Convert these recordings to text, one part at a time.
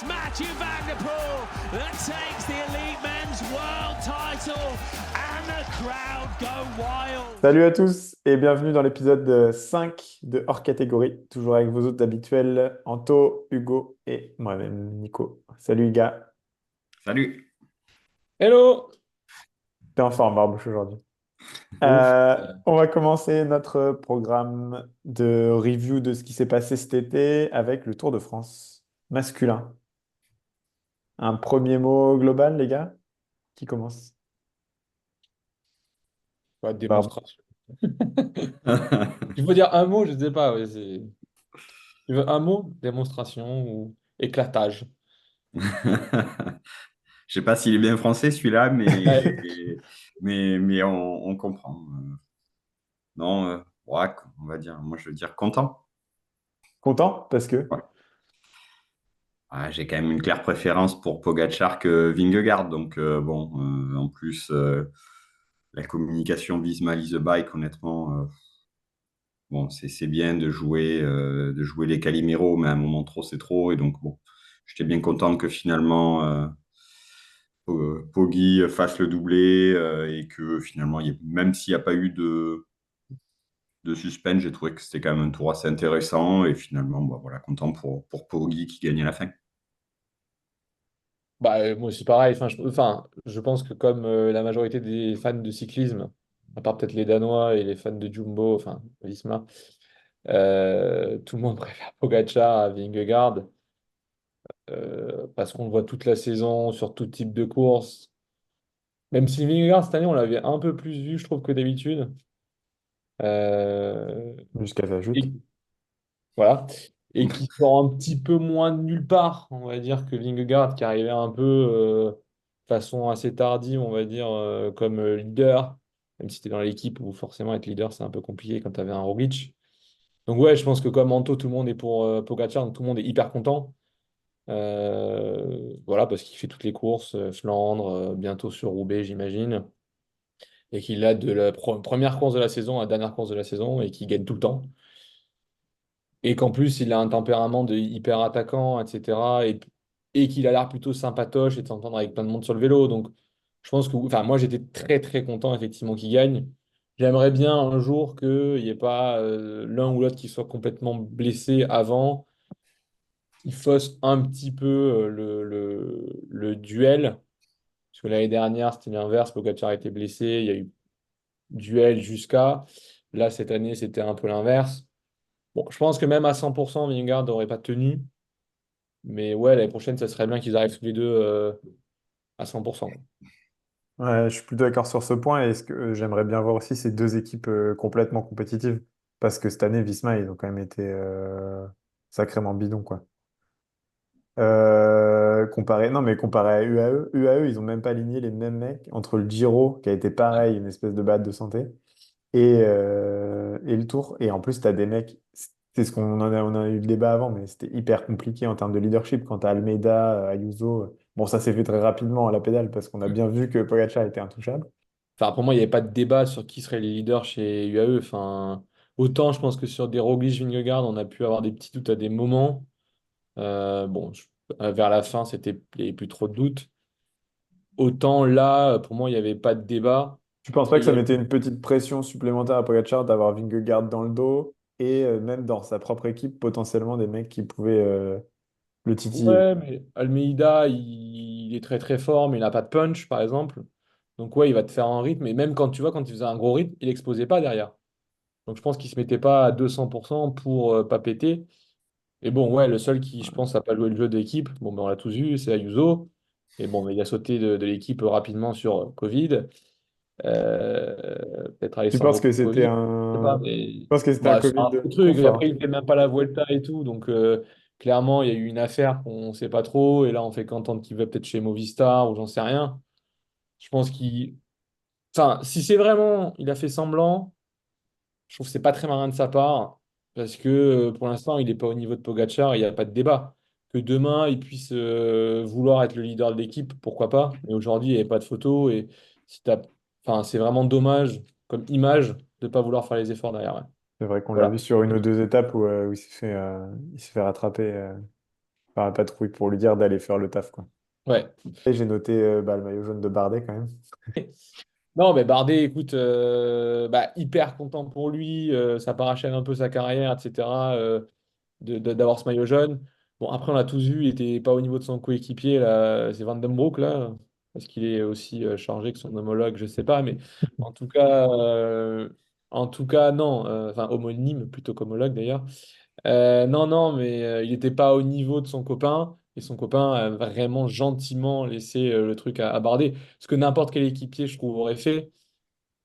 It's Mathieu Van Der Poel that takes the Elite Men's World Title and the crowd go wild. Salut à tous et bienvenue dans l'épisode 5 de Hors Catégorie, toujours avec vos hôtes habituels, Anto, Hugo et moi-même, Nico. Salut les gars, Salut. Hello! t'es en forme, Barbouche, aujourd'hui. Ouf. On va commencer notre programme de review de ce qui s'est passé cet été avec le Tour de France masculin. Un premier mot global, les gars, qui commence? Ouais, Barbe. démonstration. Il faut dire un mot, je ne sais pas. Ouais, tu veux un mot? Démonstration ou éclatage. Je sais pas s'il est bien français celui-là, Ouais. mais on comprend. Non, ouais, on va dire, moi je veux dire content. Content parce que? Ouais. Ah, j'ai quand même une claire préférence pour Pogačar que Vingegaard, donc bon, en plus la communication Visma Lease the Bike, honnêtement, bon, c'est bien de jouer les Calimero, mais à un moment trop c'est trop, et donc bon, j'étais bien content que finalement Poggi fasse le doublé et que finalement, même s'il n'y a pas eu de suspense, j'ai trouvé que c'était quand même un tour assez intéressant et finalement, bah, voilà, content pour Poggi qui gagne à la fin. Bah, moi aussi pareil. Je pense que comme la majorité des fans de cyclisme, à part peut-être les Danois et les fans de Jumbo, enfin Visma, tout le monde préfère Pogačar à Vingegaard parce qu'on le voit toute la saison sur tout type de course. Même si Vingegaard, cette année, on l'avait un peu plus vu, je trouve, que d'habitude. Euh, Jusqu'à sa chute. et, voilà. Et qui sort un petit peu moins de nulle part, on va dire, que Vingegaard, qui arrivait un peu de façon assez tardive, on va dire, comme leader. Même si tu es dans l'équipe où forcément être leader, c'est un peu compliqué quand tu avais un Roglic. Donc ouais, je pense que comme Anto, tout le monde est pour Pogačar, donc tout le monde est hyper content. Voilà, parce qu'il fait toutes les courses, Flandre, bientôt sur Roubaix, j'imagine. Et qu'il a de la première course de la saison à la dernière course de la saison et qu'il gagne tout le temps. Et qu'en plus, il a un tempérament de hyper attaquant, etc. Et qu'il a l'air plutôt sympatoche et de s'entendre avec plein de monde sur le vélo. Donc, je pense que, enfin, moi, j'étais très, très content, effectivement, qu'il gagne. J'aimerais bien un jour qu'il n'y ait pas l'un ou l'autre qui soit complètement blessé avant. Il fausse un petit peu le duel. Parce que l'année dernière, c'était l'inverse. Pogacar a été blessé. Il y a eu duel jusqu'à. Là, cette année, c'était un peu l'inverse. Bon, je pense que même à 100%, Vingegaard n'aurait pas tenu. Mais ouais, l'année prochaine, ça serait bien qu'ils arrivent tous les deux à 100%. Ouais, je suis plutôt d'accord sur ce point et ce que j'aimerais bien voir aussi ces deux équipes complètement compétitives parce que cette année Visma ils ont quand même été sacrément bidons quoi. Comparé à UAE ils ont même pas aligné les mêmes mecs entre le Giro qui a été pareil une espèce de balade de santé et le Tour et en plus t'as des mecs c'est ce on a eu le débat avant mais c'était hyper compliqué en termes de leadership quand t'as Almeida, Ayuso. Bon, ça s'est fait très rapidement à la pédale parce qu'on a bien vu que Pogacar était intouchable. Enfin, pour moi, il n'y avait pas de débat sur qui seraient les leaders chez UAE. Enfin, autant je pense que sur des Roglic, Vingegaard, on a pu avoir des petits doutes à des moments. Bon, vers la fin, il n'y avait plus trop de doutes. Autant là, pour moi, il n'y avait pas de débat. Tu penses pas Et que ça mettait une petite pression supplémentaire à Pogacar d'avoir Vingegaard dans le dos et même dans sa propre équipe, potentiellement des mecs qui pouvaient le titiller? ouais, mais Almeida, il est très très fort, mais il n'a pas de punch, par exemple. Donc ouais, il va te faire un rythme. Et même quand tu vois, quand il faisait un gros rythme, il explosait pas derrière. Donc je pense qu'il se mettait pas à 200% pour pas péter. Et bon, ouais, le seul qui, je pense, n'a pas joué le jeu d'équipe, bon, ben, on l'a tous vu, c'est Ayuso. Et bon, mais il a sauté de l'équipe rapidement sur Covid. Peut-être Tu penses Alessandro que c'était Covid, je sais pas, un... mais Tu penses que c'était un bah, c'est Covid un de faux truc. Et après, confort? il fait même pas la Vuelta et tout. Donc, clairement, il y a eu une affaire qu'on ne sait pas trop. Et là, on fait qu'entendre qu'il va peut-être chez Movistar ou j'en sais rien. Je pense qu'il. Enfin, si c'est vraiment, il a fait semblant, je trouve que c'est pas très malin de sa part. Parce que pour l'instant, il n'est pas au niveau de Pogacar, il n'y a pas de débat. Que demain, il puisse vouloir être le leader de l'équipe, pourquoi pas. Mais aujourd'hui, il n'y avait pas de photo. Et si t'as... enfin, c'est vraiment dommage comme image de ne pas vouloir faire les efforts derrière. Ouais. C'est vrai qu'on l'a Voilà. vu sur une ou deux étapes où il s'est fait rattraper Enfin, Patrouille pour lui dire d'aller faire le taf, quoi. Ouais. Et j'ai noté le maillot jaune de Bardet quand même. Non, mais Bardet, écoute, hyper content pour lui, ça parachève un peu sa carrière, etc., d'avoir ce maillot jaune. Bon, après, on l'a tous vu, il n'était pas au niveau de son coéquipier, là, c'est Van Den Broek, là, parce qu'il est aussi chargé que son homologue, je sais pas, mais en tout cas, non, enfin, homonyme plutôt qu'homologue d'ailleurs. Non, non, mais il n'était pas au niveau de son copain. Et son copain a vraiment gentiment laissé le truc à Bardet. Ce que n'importe quel équipier, je trouve, aurait fait.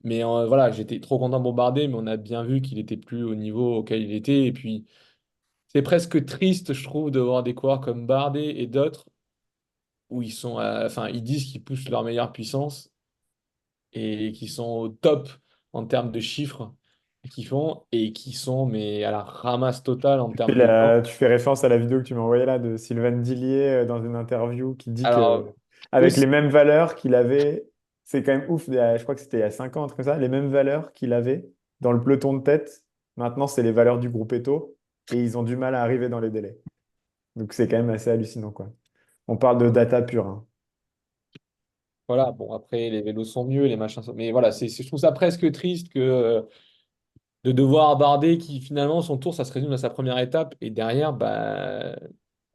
Mais voilà, j'étais trop content pour Bardet, mais on a bien vu qu'il était plus au niveau auquel il était. Et puis, c'est presque triste, je trouve, de voir des coureurs comme Bardet et d'autres où ils sont, enfin, ils disent qu'ils poussent leur meilleure puissance et qui sont au top en termes de chiffres qu'ils font et qui sont mais à la ramasse totale en Et termes de temps. là, tu fais référence à la vidéo que tu m'as envoyée là de Sylvain Dillier dans une interview qui dit que Alors, avec les aussi, mêmes valeurs qu'il avait, c'est quand même ouf, je crois que c'était il y a 5 ans, un truc comme ça, les mêmes valeurs qu'il avait dans le peloton de tête, maintenant c'est les valeurs du groupe Eto et ils ont du mal à arriver dans les délais. Donc c'est quand même assez hallucinant, quoi. On parle de data pure, hein. voilà, bon, après, les vélos sont mieux, les machins sont. Mais voilà, je trouve ça presque triste de devoir aborder qui finalement, son tour, ça se résume à sa première étape et derrière, bah,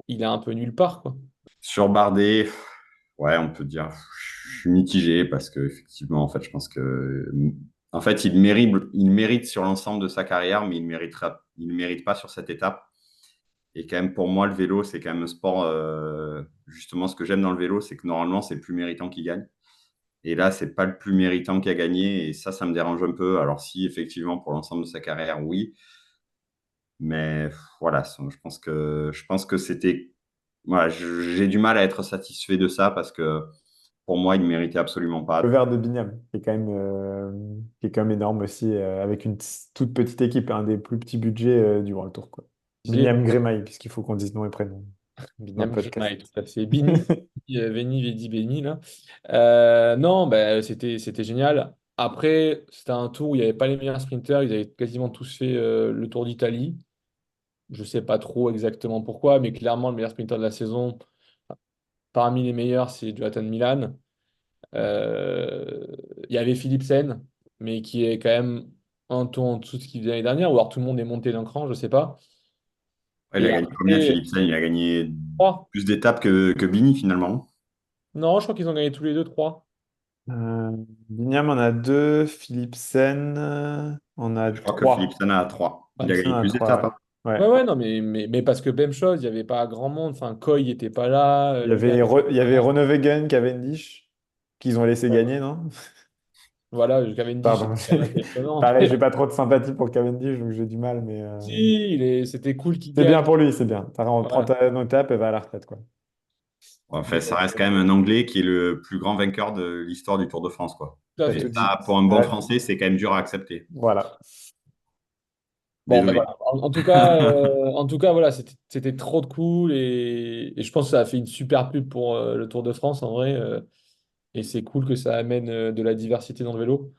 il est un peu nulle part, quoi. Sur Bardet, ouais, on peut dire, je suis mitigé parce que effectivement, en fait, je pense que, en fait, il mérite sur l'ensemble de sa carrière, mais il ne mérite pas sur cette étape. Et quand même, pour moi, le vélo, c'est quand même un sport. Justement, ce que j'aime dans le vélo, c'est que normalement, c'est le plus méritant qui gagne. Et là, c'est pas le plus méritant qui a gagné. Et ça me dérange un peu. Alors, si effectivement, pour l'ensemble de sa carrière, oui. Mais voilà, je pense que c'était. Voilà, j'ai du mal à être satisfait de ça parce que pour moi, il ne méritait absolument Le pas. vert de Bignam, qui est quand même énorme aussi, avec une toute petite équipe, un des plus petits budgets du World Tour, quoi. J'ai Bignam Grémaille, puisqu'il faut qu'on dise nom et prénom dans le Binyam podcast. Girmay, tout à fait. Bini, Veni, Vedi, Beni, là. Non, bah, c'était génial. Après, c'était un tour où il n'y avait pas les meilleurs sprinters. Ils avaient quasiment tous fait le Tour d'Italie. Je ne sais pas trop exactement pourquoi, mais clairement, le meilleur sprinter de la saison, parmi les meilleurs, c'est Jonathan Milan. Euh, Il y avait Philipsen, mais qui est quand même un tour en dessous de ce qu'il faisait l'année dernière, ou alors tout le monde est monté d'un cran, je ne sais pas. Ouais, il Et a gagné combien, après, Philipsen? Il a gagné 3. plus d'étapes que Bini, finalement. Non, je crois qu'ils ont gagné tous les deux 3. Euh, Bignam en a deux, Philipsen en a Je crois que trois. Philipsen a 3. Il a Philipsen gagné en a plus trois, d'étapes, ouais. hein. Ouais. Ouais, ouais, non, mais parce que même chose, il n'y avait pas grand monde. Enfin, Coy n'était pas là, Milan n'était Il y pas avait là. Ronewegen, Cavendish, qu'ils ont laissé Ouais. gagner, non? Voilà, Cavendish, Pardon. c'était quand même impressionnant. Pareil, j'ai pas trop de sympathie pour Cavendish, donc j'ai du mal, mais Si, c'était cool qu'il c'est bien gagne. pour lui, c'est bien. On prend Voilà. ta étape et va à la retraite, quoi. Enfin, Mais ça reste quand même un Anglais qui est le plus grand vainqueur de l'histoire du Tour de France, quoi. tout à T'as tout Et fait. dit. ça, pour un bon Ouais, Français, c'est quand même dur à accepter. voilà. Bon, ben Désolé. voilà. En tout cas, voilà, c'était trop de cool et je pense que ça a fait une super pub pour le Tour de France en vrai. Et c'est cool que ça amène de la diversité dans le vélo.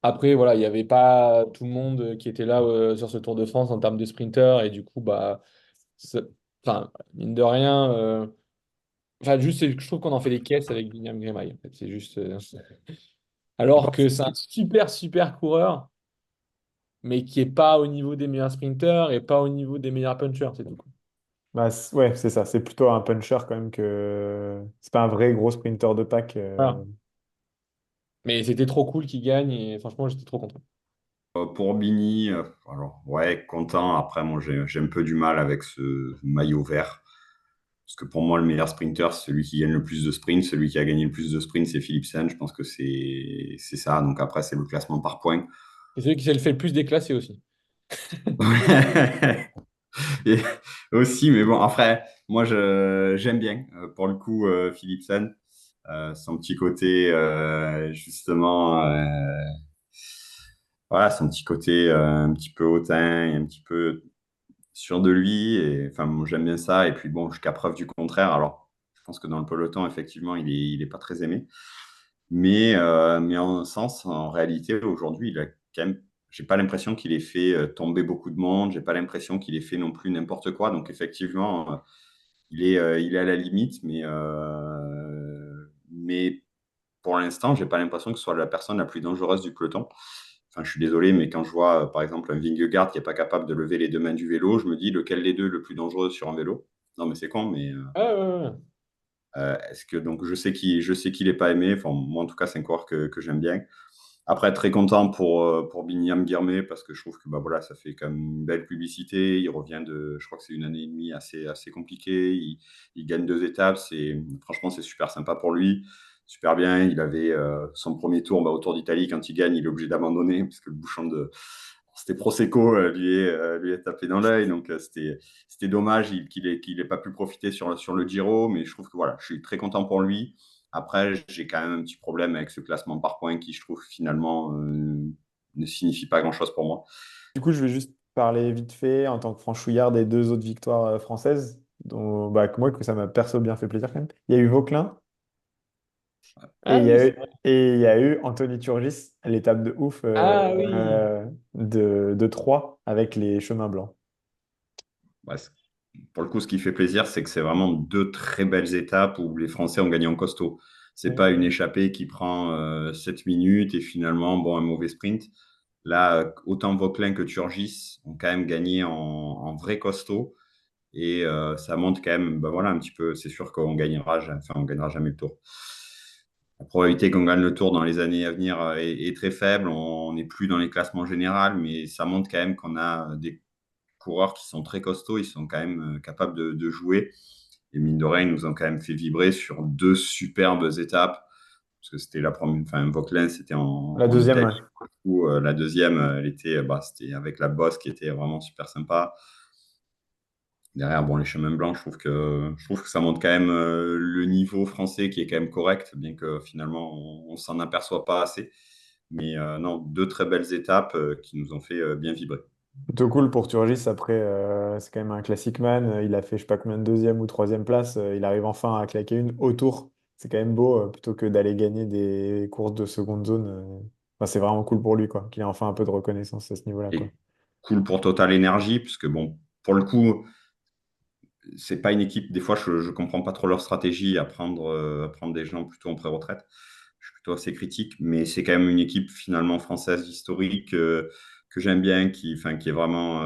Après, voilà, il n'y avait pas tout le monde qui était là sur ce Tour de France en termes de sprinter. Et du coup, bah, c'est- enfin, mine de rien, enfin, juste, je trouve qu'on en fait des caisses avec William Grémaille. En fait. C'est juste. Alors que c'est un super, super coureur, mais qui n'est pas au niveau des meilleurs sprinters et pas au niveau des meilleurs punchers. C'est tout, quoi. Bah, ouais, c'est ça. C'est plutôt un puncher quand même que. C'est pas un vrai gros sprinter de pack. Voilà. Mais c'était trop cool qu'il gagne et franchement, j'étais trop content. Pour Bini, alors, ouais, content. Après, moi, j'ai un peu du mal avec ce maillot vert. Parce que pour moi, le meilleur sprinter, c'est celui qui gagne le plus de sprints. Celui qui a gagné le plus de sprints, c'est Philipsen. Je pense que c'est ça. Donc après, c'est le classement par points. C'est celui qui s'est le fait le plus déclasser aussi. Et aussi, mais bon, après, moi, j'aime bien, pour le coup, Philipsen. Son petit côté, justement, voilà, son petit côté un petit peu hautain et un petit peu sûr de lui. Et, enfin, moi, j'aime bien ça. Et puis, bon, jusqu'à preuve du contraire. Alors, je pense que dans le peloton, effectivement, il est pas très aimé. Mais en un sens, en réalité, aujourd'hui, il a quand même. J'ai pas l'impression qu'il ait fait tomber beaucoup de monde. J'ai pas l'impression qu'il ait fait non plus n'importe quoi. Donc, effectivement, il est à la limite, mais pour l'instant, j'ai pas l'impression que ce soit la personne la plus dangereuse du peloton. Enfin, je suis désolé, mais quand je vois, par exemple, un Vingegaard qui n'est pas capable de lever les deux mains du vélo, je me dis lequel des deux est le plus dangereux sur un vélo. Non, mais c'est con, mais Ah, ouais, ouais. est-ce que donc je sais qu'il n'est pas aimé. Enfin, moi, en tout cas, c'est un coureur que j'aime bien. Après, très content pour Binyam Guermé parce que je trouve que bah, voilà, ça fait quand même une belle publicité. Il revient je crois que c'est une année et demie assez compliquée. Il gagne 2 étapes. Franchement, c'est super sympa pour lui. Super bien. Il avait son premier tour au Tour d'Italie. Quand il gagne, il est obligé d'abandonner parce que le bouchon de. C'était Prosecco lui est tapé dans l'œil. Donc, c'était dommage qu'il ait pas pu profiter sur le Giro. Mais je trouve que voilà, je suis très content pour lui. Après, j'ai quand même un petit problème avec ce classement par points qui, je trouve, finalement, ne signifie pas grand-chose pour moi. Du coup, je vais juste parler vite fait en tant que franchouillard des deux autres victoires françaises, dont bah, que moi, que ça m'a perso bien fait plaisir quand même. Il y a eu Vauquelin et Ah oui, c'est vrai. il y a eu Anthony Turgis, l'étape de ouf Ah oui. de Troyes avec les chemins blancs. Ouais, pour le coup, ce qui fait plaisir, c'est que c'est vraiment 2 très belles étapes où les Français ont gagné en costaud. C'est Mm. pas une échappée qui prend 7 minutes et finalement, bon, un mauvais sprint. Là, autant Vauquelin que Turgis ont quand même gagné en vrai costaud. Et ça montre quand même, ben voilà, un petit peu, c'est sûr on gagnera jamais le tour. La probabilité qu'on gagne le tour dans les années à venir est très faible. On n'est plus dans les classements généraux, mais ça montre quand même qu'on a des coureurs qui sont très costauds. Ils sont quand même capables de jouer. Et mine de rien, ils nous ont quand même fait vibrer sur 2 superbes étapes. Parce que c'était la première, enfin, Vauquelin, c'était La en deuxième, Italie. ouais. Où, la deuxième, c'était avec la bosse qui était vraiment super sympa. Derrière, bon, les chemins blancs, je trouve que ça montre quand même le niveau français qui est quand même correct, bien que finalement, on s'en aperçoit pas assez. Mais non, 2 très belles étapes qui nous ont fait bien vibrer. Plutôt cool pour Turgis. Après, c'est quand même un classic man. Il a fait je sais pas combien de deuxième ou troisième place. Il arrive enfin à claquer une au tour. C'est quand même beau plutôt que d'aller gagner des courses de seconde zone. Enfin, c'est vraiment cool pour lui, quoi. Qu'il ait enfin un peu de reconnaissance à ce niveau-là, quoi. Et cool pour Total Energy, puisque bon, pour le coup, c'est pas une équipe, des fois, je comprends pas trop leur stratégie à prendre des gens plutôt en pré-retraite. Je suis plutôt assez critique, mais c'est quand même une équipe finalement française historique que j'aime bien, qui est vraiment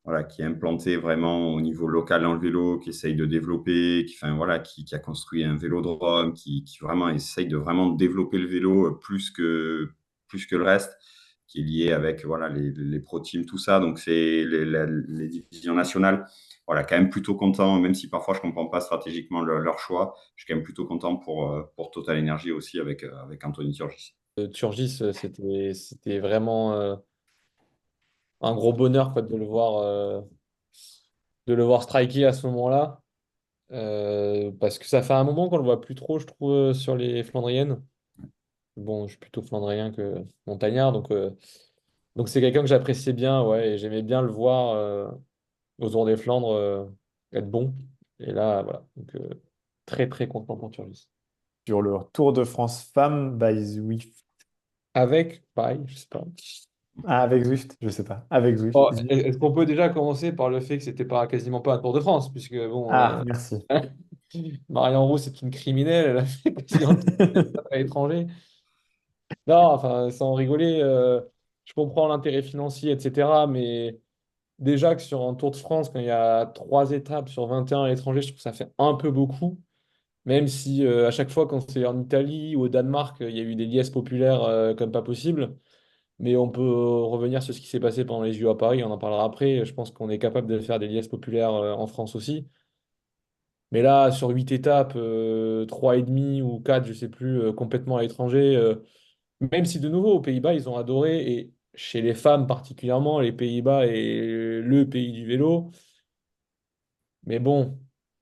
voilà, qui est implanté vraiment au niveau local dans le vélo, qui essaye de développer, voilà, qui a construit un vélodrome, qui vraiment essaye de vraiment développer le vélo plus que le reste, qui est lié avec voilà, les pro teams, tout ça. Donc, c'est les divisions nationales. Voilà, quand même plutôt content, même si parfois je ne comprends pas stratégiquement leur choix, je suis quand même plutôt content pour Total Energy aussi avec Anthony Turgis. Turgis, c'était vraiment un gros bonheur quoi, de le voir striker à ce moment-là. Parce que ça fait un moment qu'on le voit plus trop, je trouve, sur les Flandriennes. Bon, je suis plutôt flandrien que montagnard, donc c'est quelqu'un que j'appréciais bien, ouais, et j'aimais bien le voir au Tour des Flandres être bon. Et là, voilà, donc très très content pour Turgis. Sur le Tour de France femmes by Zwift. Avec, pareil, je sais pas. Ah, avec Zwift, je sais pas. Avec Zwift. Oh, est-ce qu'on peut déjà commencer par le fait que c'était pas quasiment pas un Tour de France, puisque bon, Ah, merci. Marion Roux c'est une criminelle, elle a fait quasiment tout à l'étranger. Non, enfin, sans rigoler, je comprends l'intérêt financier, etc. Mais déjà que sur un Tour de France, quand il y a 3 étapes sur 21 à l'étranger, je trouve que ça fait un peu beaucoup. Même si à chaque fois, quand c'est en Italie ou au Danemark, il y a eu des liesses populaires comme pas possible. Mais on peut revenir sur ce qui s'est passé pendant les JO à Paris, on en parlera après. Je pense qu'on est capable de faire des liesses populaires en France aussi. Mais là, sur 8 étapes, 3 et demi ou 4, je sais plus, complètement à l'étranger, même si de nouveau, aux Pays-Bas, ils ont adoré, et chez les femmes particulièrement, les Pays-Bas est le pays du vélo. Mais bon,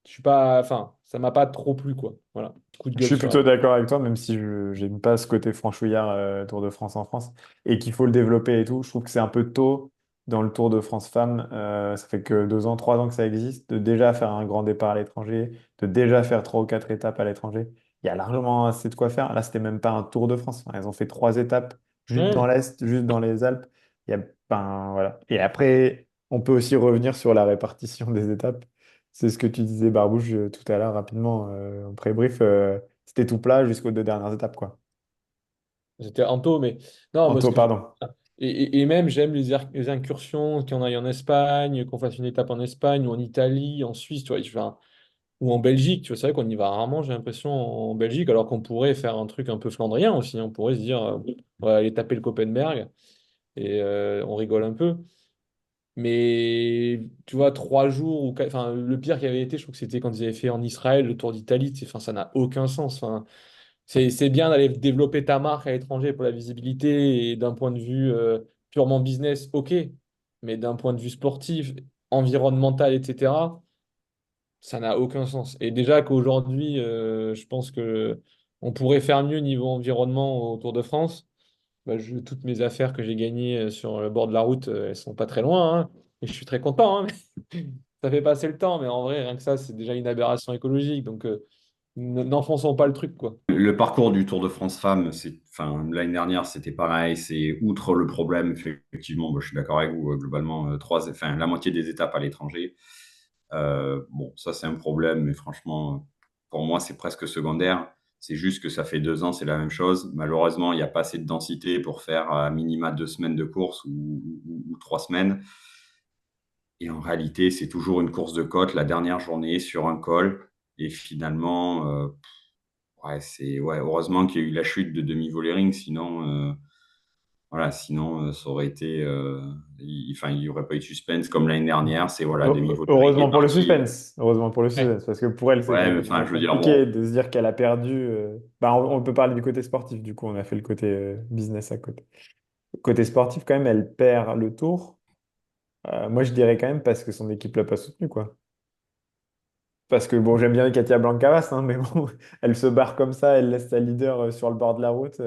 je suis pas, enfin, ça m'a pas trop plu, quoi. Voilà, coup de Je gueule suis sur la. plutôt d'accord avec toi, même si je j'aime pas ce côté franchouillard Tour de France en France et qu'il faut le développer et tout. Je trouve que c'est un peu tôt dans le Tour de France femmes. Ça fait que 2 ans, 3 ans que ça existe, de déjà faire un grand départ à l'étranger, de déjà faire 3 ou 4 étapes à l'étranger. Il y a largement assez de quoi faire. Là, c'était même pas un Tour de France. Enfin, elles ont fait 3 étapes juste dans Ouais. l'Est, juste dans les Alpes. Il y a, ben, voilà. Et après, on peut aussi revenir sur la répartition des étapes. C'est ce que tu disais, Barbouche, tout à l'heure, rapidement, en pré-brief. C'était tout plat jusqu'aux 2 dernières étapes, quoi. C'était Anto, mais non, moi, ce Anto, que je... pardon. Et même, j'aime les incursions, qu'on aille en Espagne, qu'on fasse une étape en Espagne ou en Italie, en Suisse, tu vois, ou en Belgique, tu vois, c'est vrai qu'on y va rarement, j'ai l'impression, en Belgique, alors qu'on pourrait faire un truc un peu flandrien aussi. On pourrait se dire, on va aller taper le Copenberg et on rigole un peu. Mais tu vois, 3 jours, enfin, le pire qui avait été, je trouve que c'était quand ils avaient fait en Israël le Tour d'Italie. Enfin, ça n'a aucun sens. Enfin, c'est bien d'aller développer ta marque à l'étranger pour la visibilité et d'un point de vue purement business, ok. Mais d'un point de vue sportif, environnemental, etc., ça n'a aucun sens. Et déjà qu'aujourd'hui, je pense que on pourrait faire mieux niveau environnement au Tour de France. Bah, toutes mes affaires que j'ai gagnées sur le bord de la route, elles sont pas très loin, hein. Et je suis très content, hein. Ça fait passer le temps, mais en vrai, rien que ça, c'est déjà une aberration écologique. Donc, n'enfonçons pas le truc, quoi. Le parcours du Tour de France Femmes, enfin, l'année dernière, c'était pareil. C'est outre le problème, effectivement, je suis d'accord avec vous, globalement, enfin, la moitié des étapes à l'étranger. Bon, ça, c'est un problème, mais franchement, pour moi, c'est presque secondaire. C'est juste que ça fait 2 ans, c'est la même chose. Malheureusement, il n'y a pas assez de densité pour faire à minima 2 semaines de course ou 3 semaines. Et en réalité, c'est toujours une course de côte, la dernière journée sur un col. Et finalement, ouais, heureusement qu'il y a eu la chute de Demi-Vollering, sinon, voilà, sinon ça aurait été, enfin, il n'y aurait pas eu de suspense comme l'année dernière. C'est voilà, Demi-Vollering est Heureusement pour le parti. suspense. Heureusement pour le Ouais. suspense. Parce que pour elle, c'est Ouais, quand mais même enfin, je veux dire, compliqué bon, de se dire qu'elle a perdu. Bah, on peut parler du côté sportif, du coup, on a fait le côté business à côté. Côté sportif, quand même, elle perd le tour. Moi, je dirais quand même parce que son équipe l'a pas soutenue, quoi. Parce que bon, j'aime bien Katia Blancavas, hein, mais bon, elle se barre comme ça, elle laisse sa leader sur le bord de la route,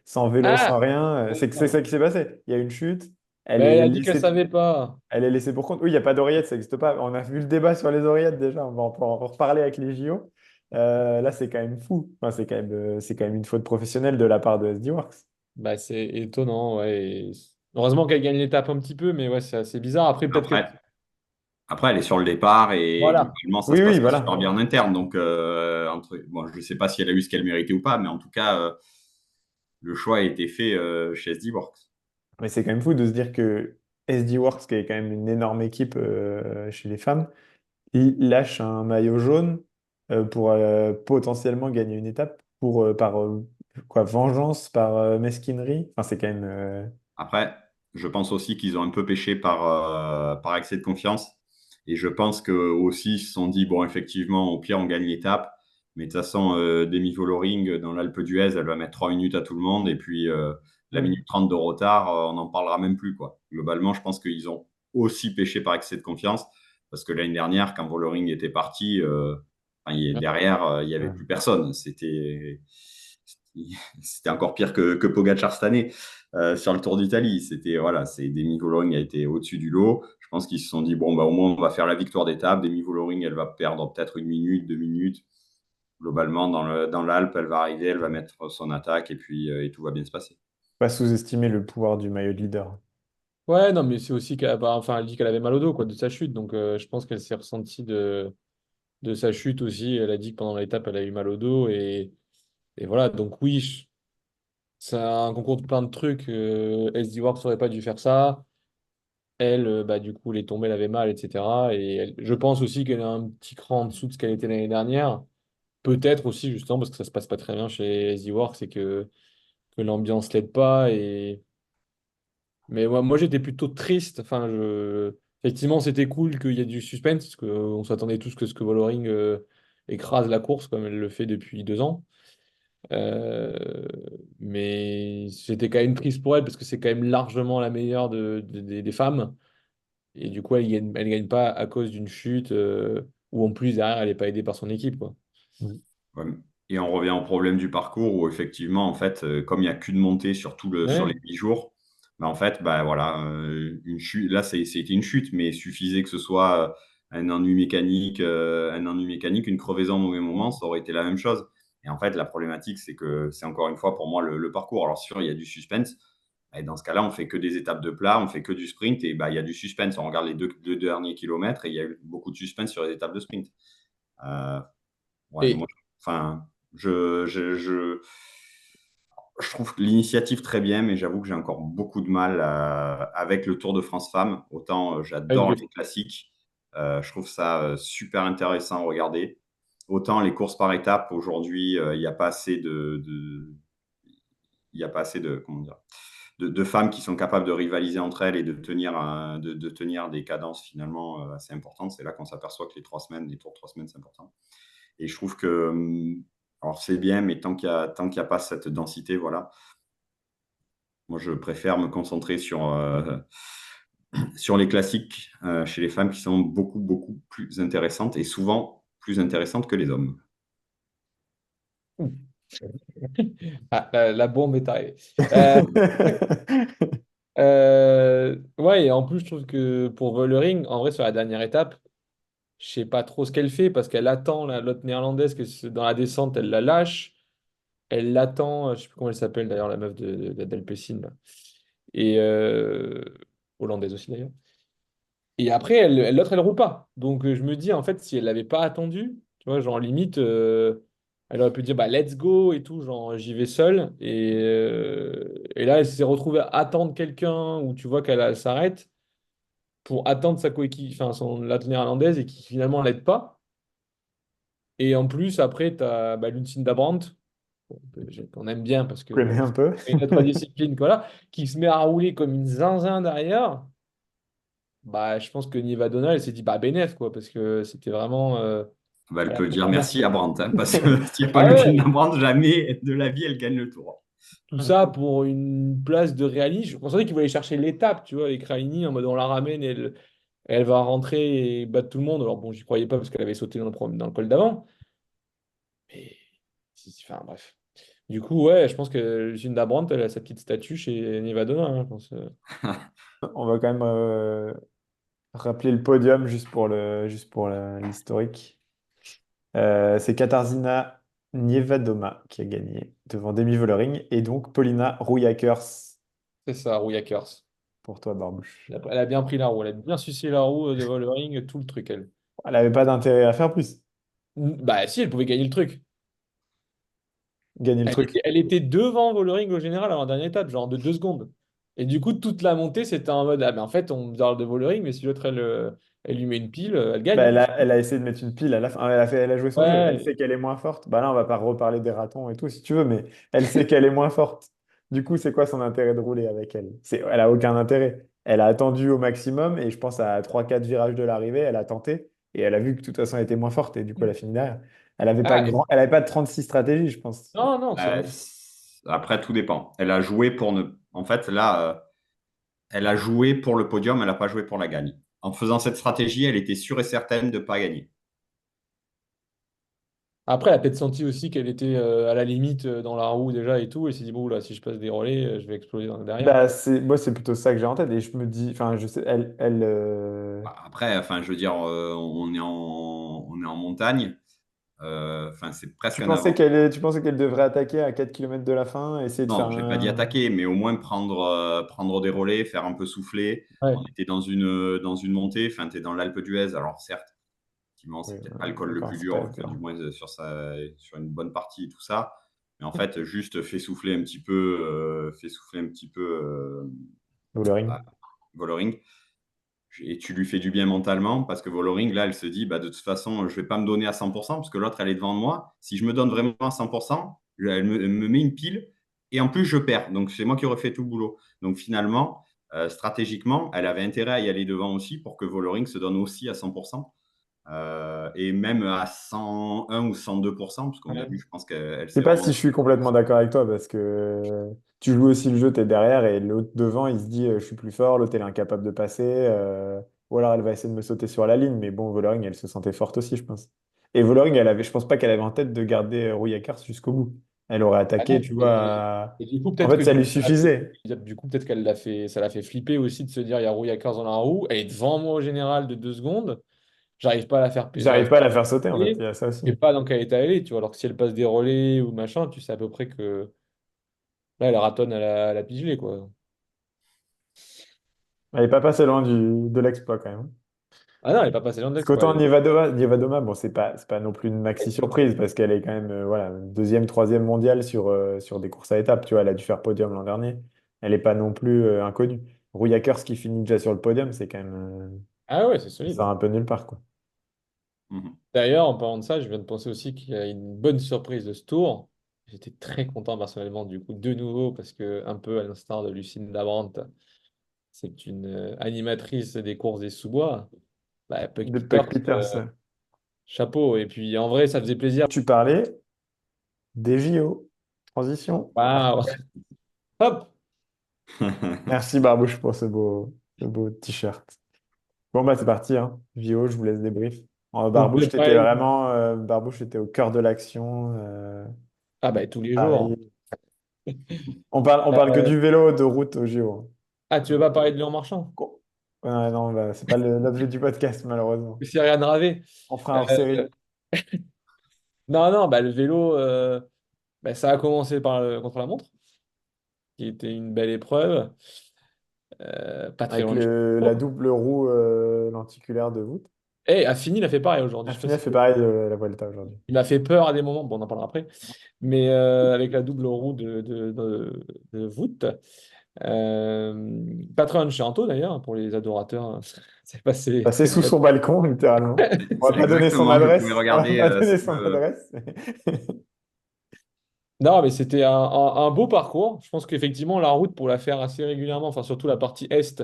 sans vélo, sans Ah! rien. C'est ça qui s'est passé. Il y a une chute, elle Mais elle est a dit qu'elle laissée, savait pas. elle est laissée pour compte. Oui, il n'y a pas d'oreillette, ça n'existe pas. On a vu le débat sur les oreillettes déjà, on peut en reparler avec les JO. Là, c'est quand même fou. Enfin, c'est quand même une faute professionnelle de la part de SD Works. Bah, c'est étonnant, ouais. Heureusement qu'elle gagne l'étape un petit peu, mais ouais, c'est assez bizarre. Après, peut-être que. après, elle est sur le départ et Voilà. globalement, ça Oui, se oui, passe pas super voilà. bien en interne. Donc, bon, je ne sais pas si elle a eu ce qu'elle méritait ou pas, mais en tout cas, le choix a été fait chez SD Works. Mais c'est quand même fou de se dire que SD Works, qui est quand même une énorme équipe chez les femmes, il lâche un maillot jaune pour potentiellement gagner une étape par quoi, vengeance, par mesquinerie. Enfin, c'est quand même. Après, je pense aussi qu'ils ont un peu pêché par excès de confiance. Et je pense qu'eux aussi ils se sont dit, bon, effectivement, au pire, on gagne l'étape. Mais de toute façon, Demi Vollering, dans l'Alpe d'Huez, elle va mettre 3 minutes à tout le monde. Et puis, la Mm. minute 30 de retard, on n'en parlera même plus, quoi. Globalement, je pense qu'ils ont aussi pêché par excès de confiance. Parce que l'année dernière, quand Vollering était parti, enfin, derrière, il n'y avait plus Ouais. personne. C'était encore pire que Pogacar cette année sur le Tour d'Italie. C'était voilà, c'est Demi Vollering a été au-dessus du lot. Je pense qu'ils se sont dit bon bah au moins on va faire la victoire d'étape. Demi Vollering elle va perdre peut-être 1 minute, 2 minutes. Globalement dans l'Alpe elle va arriver, elle va mettre son attaque et puis et tout va bien se passer. Pas sous-estimer le pouvoir du maillot de leader. Ouais, non, mais c'est aussi qu'elle bah, enfin, elle dit qu'elle avait mal au dos, quoi, de sa chute. Donc, je pense qu'elle s'est ressentie de sa chute aussi. Elle a dit que pendant l'étape, elle a eu mal au dos. Et voilà, donc oui, c'est un concours de plein de trucs. SD Works n'aurait pas dû faire ça. Elle, bah, du coup, elle est tombée, elle avait mal, etc. Je pense aussi qu'elle a un petit cran en dessous de ce qu'elle était l'année dernière. Peut-être aussi, justement, parce que ça se passe pas très bien chez SD Works et que l'ambiance l'aide pas. Mais moi j'étais plutôt triste. Enfin, effectivement, c'était cool qu'il y ait du suspense, parce qu'on s'attendait tous que ce que Vollering écrase la course comme elle le fait depuis 2 ans. Euh, mais j'étais quand même triste pour elle, parce que c'est quand même largement la meilleure des femmes. Et du coup, elle gagne pas à cause d'une chute où en plus derrière, elle n'est pas aidée par son équipe, quoi. Mm. Ouais. Et on revient au problème du parcours où effectivement en fait comme il n'y a qu'une montée sur sur Ouais. les 8 jours. Bah, en fait, bah voilà, une chute. Là, c'était une chute, mais il suffisait que ce soit un ennui mécanique, une crevaison au mauvais moment, ça aurait été la même chose. Et en fait, la problématique, c'est que c'est encore une fois pour moi le parcours. Alors sûr, il y a du suspense. Et dans ce cas-là, on fait que des étapes de plat, on fait que du sprint et bah, il y a du suspense. On regarde les deux derniers kilomètres et il y a eu beaucoup de suspense sur les étapes de sprint. Ouais, Et moi, enfin, je trouve l'initiative très bien, mais j'avoue que j'ai encore beaucoup de mal avec le Tour de France Femmes. Autant j'adore les classiques, je trouve ça super intéressant à regarder. Autant les courses par étapes, aujourd'hui, il n'y a pas assez il y a pas assez de, comment dire, de femmes qui sont capables de rivaliser entre elles et de tenir des cadences finalement assez importantes. C'est là qu'on s'aperçoit que les tours de 3 semaines, c'est important. Et je trouve que, alors c'est bien, mais tant qu'il y a pas cette densité, voilà. Moi, je préfère me concentrer sur les classiques chez les femmes qui sont beaucoup, beaucoup plus intéressantes et souvent plus intéressantes que les hommes. ah, la bombe est arrivée. Ouais, et en plus, je trouve que pour Vollering, en vrai, sur la dernière étape, je sais pas trop ce qu'elle fait parce qu'elle attend l'autre néerlandaise dans la descente, elle la lâche. Elle l'attend, je sais plus comment elle s'appelle d'ailleurs, la meuf d'Alpecin, là. Et hollandaise aussi d'ailleurs. Et après, l'autre, elle roule pas. Donc je me dis, en fait, si elle l'avait pas attendu, tu vois, genre limite, elle aurait pu dire, bah let's go et tout, genre j'y vais seule. Et là, elle s'est retrouvée à attendre quelqu'un où tu vois qu'elle s'arrête pour attendre sa coéquipière, enfin la néerlandaise et qui finalement l'aide pas. Et en plus, après, tu as Lucinda Brandt, qu'on aime bien parce que Connais un peu. c'est une autre discipline, voilà, qui se met à rouler comme une zinzin derrière. Bah, je pense que Nivadona, elle s'est dit, bah, bénef, quoi, parce que c'était vraiment. Bah, elle Elle a peut fait dire vraiment- merci à Brandt, hein, parce que s'il n'y a pas Ah Lucine ouais, Brandt, jamais de la vie, elle gagne le tour. tout ça pour une place de Reali. Je pensais qu'il voulait chercher l'étape, tu vois, avec Raini, en mode on la ramène et elle va rentrer et battre tout le monde. Alors bon, j'y croyais pas parce qu'elle avait sauté dans le col d'avant. Mais, enfin, bref. Du coup, ouais, je pense que Lucinda Brandt, elle a sa petite statue chez Nivadona, hein, je pense. On va quand même rappeler le podium juste pour l'historique. C'est Katarzyna Niewedoma qui a gagné devant Demi Vollering et donc Paulina Rouilakers C'est ça, Rouilakers. pour toi, Barbouche. Elle a bien pris la roue, elle a bien sucé la roue de Vollering, tout le truc, elle. Elle n'avait pas d'intérêt à faire plus. Bah si, elle pouvait gagner le truc. Gagner le Elle était, truc. elle était devant Vollering au général avant la dernière étape, genre de 2 secondes. Et du coup, toute la montée, c'était en mode, ah mais en fait, on parle de Vollering, mais si l'autre, elle lui met une pile, elle gagne, Bah, hein. elle a essayé de mettre une pile à la fin. Elle a joué son jeu. Elle Ouais, sait qu'elle est moins forte. Bah là, on va pas reparler des ratons et tout si tu veux, mais elle sait qu'elle est moins forte. Du coup, c'est quoi son intérêt de rouler avec elle? Elle a aucun intérêt. Elle a attendu au maximum et je pense à 3 4 virages de l'arrivée, elle a tenté et elle a vu que de toute façon elle était moins forte et du coup elle a fini derrière. ah, Elle avait pas de 36 stratégies, je pense. non, non, c'est vrai. Après, tout dépend. Elle a joué pour ne. En fait, là, elle a joué pour le podium, elle n'a pas joué pour la gagne. En faisant cette stratégie, elle était sûre et certaine de ne pas gagner. Après, elle a peut-être senti aussi qu'elle était à la limite dans la roue déjà et tout, et s'est dit, bon, là, si je passe des relais, je vais exploser derrière. Bah, moi, c'est plutôt ça que j'ai en tête et je me dis, enfin, je sais, Après, enfin, je veux dire, on est en montagne. Enfin, c'est presque un avant. tu pensais qu'elle devrait attaquer à 4 km de la fin, essayer de faire Non, j'ai pas dit un. attaquer, mais au moins prendre des relais, faire un peu souffler. Ouais. On était dans une montée, enfin, tu es dans l'Alpe d'Huez, alors certes, effectivement, Oui, c'est peut-être pas le col le d'accord, plus c'est pas dur, enfin, du évident. moins sur une bonne partie et tout ça. Mais en fait, juste fais souffler un petit peu Bollering. bah, Vollering et tu lui fais du bien mentalement parce que Vollering, là, elle se dit bah, de toute façon, je ne vais pas me donner à 100% parce que l'autre, elle est devant moi. Si je me donne vraiment à 100%, elle me met une pile et en plus, je perds. Donc, c'est moi qui aurais fait tout le boulot. Donc, finalement, stratégiquement, elle avait intérêt à y aller devant aussi pour que Vollering se donne aussi à 100%. Et même à 101 ou 102%, parce qu'on a vu, Ouais. je pense qu'elle Je sais s'est pas vraiment. si je suis complètement d'accord avec toi parce que tu joues aussi le jeu, tu es derrière et l'autre devant, il se dit je suis plus fort, l'autre elle est incapable de passer, ou alors elle va essayer de me sauter sur la ligne, mais bon, Vollering, elle se sentait forte aussi, je pense. Et Vollering, je pense pas qu'elle avait en tête de garder Rouillat-Cars jusqu'au bout. Elle aurait Ah attaqué, non. tu Et, vois. et du coup, En peut-être fait, que ça du lui coup, suffisait. du coup, peut-être ça l'a fait flipper aussi de se dire, il y a Rouillat dans la roue, elle est devant moi au général de 2 secondes, j'arrive pas à la faire, J'arrive pas à la faire sauter, en fait, il y a ça aussi. je sais pas dans quel état elle est, tu vois, alors que si elle passe des relais ou machin, tu sais à peu près que là, elle ratonne à la pigée, quoi. Il n'est pas passé loin de l'exploit quand même. Ah non, elle n'est pas passée loin de Parce l'exploit. qu'autant Nievadoma, bon, c'est pas non plus une maxi surprise parce qu'elle est quand même voilà, deuxième, troisième mondiale sur des courses à étapes. Tu vois, elle a dû faire podium l'an dernier. Elle n'est pas non plus inconnue. Rouillat qui finit déjà sur le podium, c'est quand même. Ah ouais, c'est Ça solide. sort un peu nulle part, quoi. Mhm. D'ailleurs, en parlant de ça, je viens de penser aussi qu'il y a une bonne surprise de ce tour. J'étais très content personnellement, du coup, de nouveau, parce que, un peu à l'instar de Lucinda Labrandt, c'est une animatrice des courses des sous-bois. Bah, Puck De Peters, Puck Peters. chapeau. Et puis, en vrai, ça faisait plaisir. Tu parlais des JO. Transition. Waouh! Hop! Merci Barbouche pour ce beau t-shirt. Bon, bah, c'est parti, hein. JO, je vous laisse débrief. Donc, de Paris. Barbouche était au cœur de l'action. Ah, bah, tous les jours. Paris. On parle que du vélo de route au JO. Ah, tu veux pas parler de Léon Marchand? Go. Ouais, non, bah, c'est pas l'objet du podcast, malheureusement. C'est rien Ravé. On fera un Euh, hors-série. non, non, bah, le vélo, bah, ça a commencé par le contre-la-montre, qui était une belle épreuve. Pas très Avec loin de chez la moi. double roue lenticulaire de voûte. Et Affini, il a fait pareil aujourd'hui. Je sais pas Affina si fait pareil la Vuelta aujourd'hui. il m'a fait peur à des moments, bon, on en parlera après, mais avec la double roue de voûte. Pas très loin de chez Anto d'ailleurs, pour les adorateurs. C'est passé Passé très sous près. son balcon, littéralement. On va C'est pas donner son exactement, je pouvais adresse. On va regarder pas donner sous son le. adresse. Non, mais c'était un beau parcours. Je pense qu'effectivement, la route, pour la faire assez régulièrement, enfin surtout la partie est,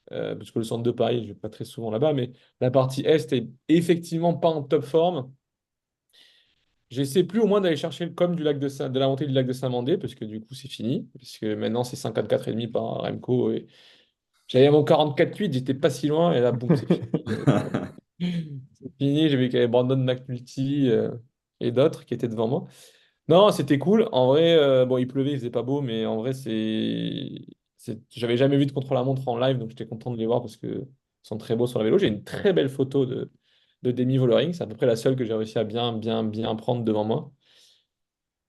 parce que le centre de Paris, je vais pas très souvent là-bas, mais la partie est est effectivement pas en top forme. J'essaie plus au moins d'aller chercher le com de la montée du lac de Saint-Mandé, parce que du coup, c'est fini. Parce que maintenant, c'est 54,5 par Remco. Et j'avais mon 44,8, j'étais pas si loin. Et là, boum, c'est fini. C'est fini. J'ai vu qu'il y avait Brandon McNulty et d'autres qui étaient devant moi. Non, c'était cool. En vrai, bon, il pleuvait, il faisait pas beau, mais en vrai, j'avais jamais vu de contre-la-montre en live, donc j'étais content de les voir parce que ils sont très beaux sur la vélo. J'ai une très belle photo de Demi Vollering. C'est à peu près la seule que j'ai réussi à bien, bien, bien prendre devant moi.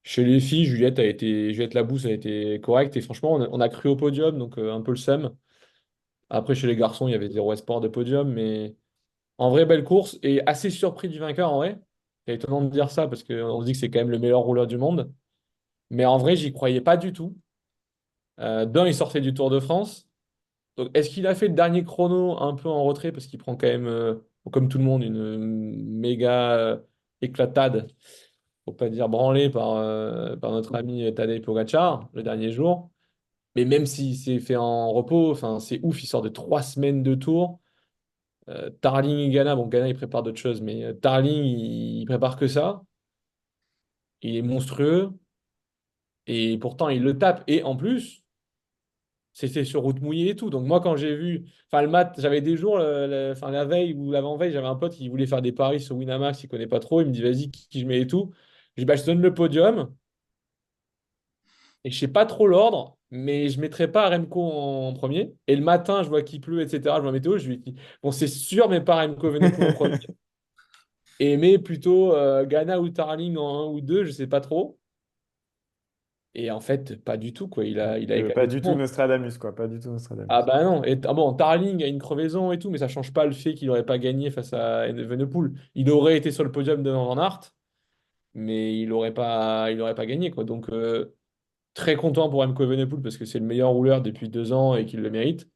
Chez les filles, Juliette Labousse a été correcte et franchement, on a cru au podium, donc un peu le seum. Après, chez les garçons, il y avait zéro espoir de podium, mais en vrai, belle course et assez surpris du vainqueur en vrai. C'est étonnant de dire ça parce qu'on se dit que c'est quand même le meilleur rouleur du monde. Mais en vrai, j'y croyais pas du tout. Il sortait du Tour de France. Donc, est-ce qu'il a fait le dernier chrono un peu en retrait parce qu'il prend quand même, comme tout le monde, une méga éclatade, pour pas dire branlée par notre ami Tadej Pogacar le dernier jour. Mais même s'il s'est fait en repos, enfin, c'est ouf, il sort de 3 semaines de Tour. Tarling et Ghana, bon, Ghana il prépare d'autres choses, mais Tarling il prépare que ça. Il est monstrueux et pourtant il le tape. Et en plus, c'était sur route mouillée et tout. Donc moi, quand j'ai vu, enfin le mat, j'avais des jours, enfin la veille ou l'avant-veille, j'avais un pote qui voulait faire des paris sur Winamax, il connaît pas trop. Il me dit, vas-y, qui je mets et tout. Je dis, bah, je te donne le podium et je sais pas trop l'ordre, mais je mettrai pas Remco en premier. Et le matin, je vois qu'il pleut, etc. Je vois la météo, je lui dis, bon, c'est sûr, mais pas Remco Evenepoel en premier. Et mais plutôt Ghana ou Tarling en un ou deux, je sais pas trop. Et en fait, pas du tout, quoi. Il a Pas éclaté tout du le tout monde. Nostradamus, quoi. Pas du tout Ah Nostradamus. bah non, bon, Tarling a une crevaison et tout, mais ça change pas le fait qu'il n'aurait pas gagné face à Evenepoel. Il aurait été sur le podium devant Van Aert, mais il aurait pas gagné, quoi. Donc très content pour Remco Evenepoel parce que c'est le meilleur rouleur depuis 2 ans et qu'il le mérite.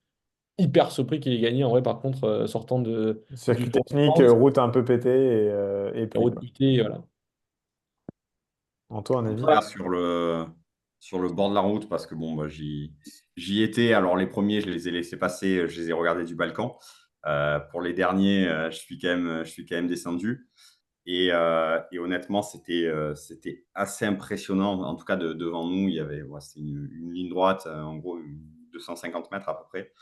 Hyper surpris qu'il ait gagné en vrai, par contre, sortant du Circuit Tour de technique, France, route un peu pétée et la pluie, route quoi. piquée, voilà. Anto, un En tout avis? cas, sur le bord de la route, parce que bon, bah, j'y étais. Alors, les premiers, je les ai laissés passer, je les ai regardés du balcon. Pour les derniers, je suis quand même descendu. Et honnêtement, c'était assez impressionnant. En tout cas, devant nous, il y avait ouais, c'était une ligne droite, en gros, 250 mètres à peu près.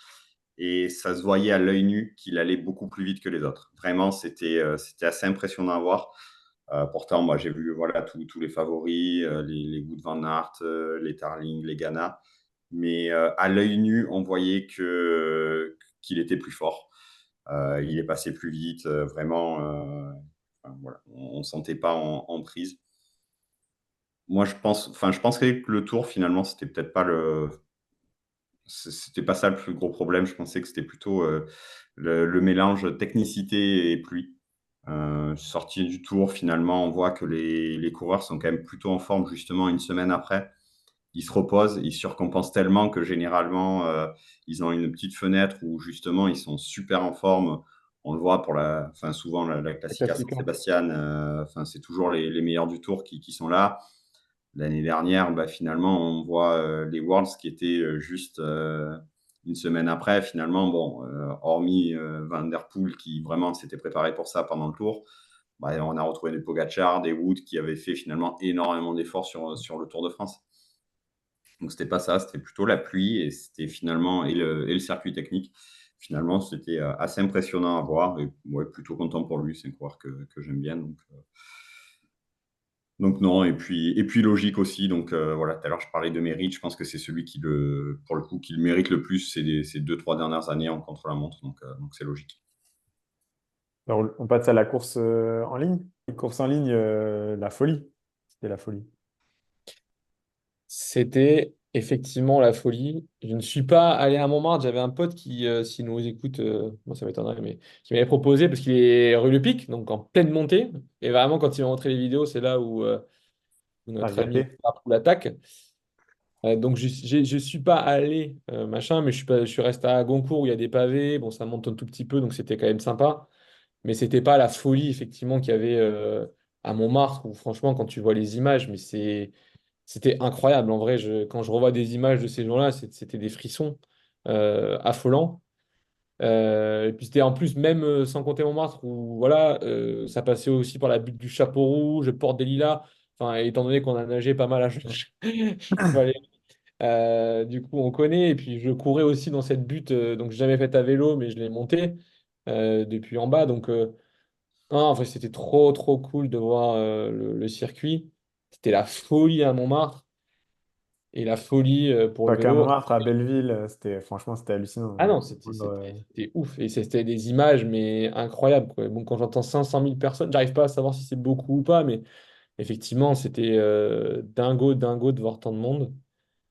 Et ça se voyait à l'œil nu qu'il allait beaucoup plus vite que les autres. Vraiment, c'était assez impressionnant à voir. Pourtant, moi, j'ai vu voilà, tous les favoris, les Wout van Aert, les Tarling, les Ghana. Mais à l'œil nu, on voyait qu'il était plus fort. Il est passé plus vite, vraiment. Enfin, voilà, on ne sentait pas en prise. Moi, je pense que le Tour, finalement, c'était peut-être pas le. c'était pas ça le plus gros problème. Je pensais que c'était plutôt le mélange technicité et pluie. Sortie du Tour, finalement, on voit que les coureurs sont quand même plutôt en forme justement une semaine après. Ils se reposent, ils surcompensent tellement que généralement, ils ont une petite fenêtre où justement ils sont super en forme. On le voit enfin, souvent la Classica San Classique, hein. Sebastian, enfin, c'est toujours les meilleurs du Tour qui sont là. L'année dernière, bah, finalement, on voit les Worlds qui étaient juste une semaine après. Finalement, bon, hormis Van Der Poel qui vraiment s'était préparé pour ça pendant le Tour, bah, on a retrouvé des Pogacar, des Wood qui avaient fait finalement énormément d'efforts sur le Tour de France. Donc, c'était pas ça, c'était plutôt la pluie et c'était finalement et le circuit technique. Finalement, c'était assez impressionnant à voir et ouais, plutôt content pour lui. C'est un coureur que j'aime bien. Donc non, et puis logique aussi. Donc voilà, tout à l'heure je parlais de mérite. Je pense que c'est celui pour le coup, qui le mérite le plus ces 2-3 dernières années en contre-la-montre. Donc c'est logique. Alors, on passe à la course en ligne. Course en ligne, la folie. C'était la folie. C'était effectivement la folie. Je ne suis pas allé à Montmartre. J'avais un pote qui, s'il nous écoute, moi ça m'étonnerait, mais qui m'avait proposé parce qu'il est rue Le Pic, donc en pleine montée. Et vraiment, quand il m'a montré les vidéos, c'est là où T'as notre ami regretté? l'attaque. Donc je suis pas allé, machin, mais je suis resté à Goncourt où il y a des pavés. Bon, ça monte un tout petit peu, donc c'était quand même sympa. Mais c'était pas la folie, effectivement, qu'il y avait à Montmartre, où franchement, quand tu vois les images, mais c'était incroyable. En vrai, quand je revois des images de ces jours-là, c'était des frissons affolants. Et puis c'était en plus, même sans compter Montmartre, où voilà, ça passait aussi par la butte du Chapeau Rouge, Porte des Lilas. Enfin, étant donné qu'on a nagé pas mal à Cheval, du coup, on connaît. Et puis, je courais aussi dans cette butte. Donc, j'ai jamais fait à vélo, mais je l'ai monté depuis en bas. Donc, non, en fait, c'était trop, trop cool de voir le circuit. C'était la folie à Montmartre et la folie pour le Pas qu'à vélo. Montmartre, à Belleville, franchement, c'était hallucinant. Ah non, c'était ouf. Et c'était des images, mais incroyables, quoi. Bon, quand j'entends 500 000 personnes, j'arrive pas à savoir si c'est beaucoup ou pas, mais effectivement, c'était dingo, dingo de voir tant de monde.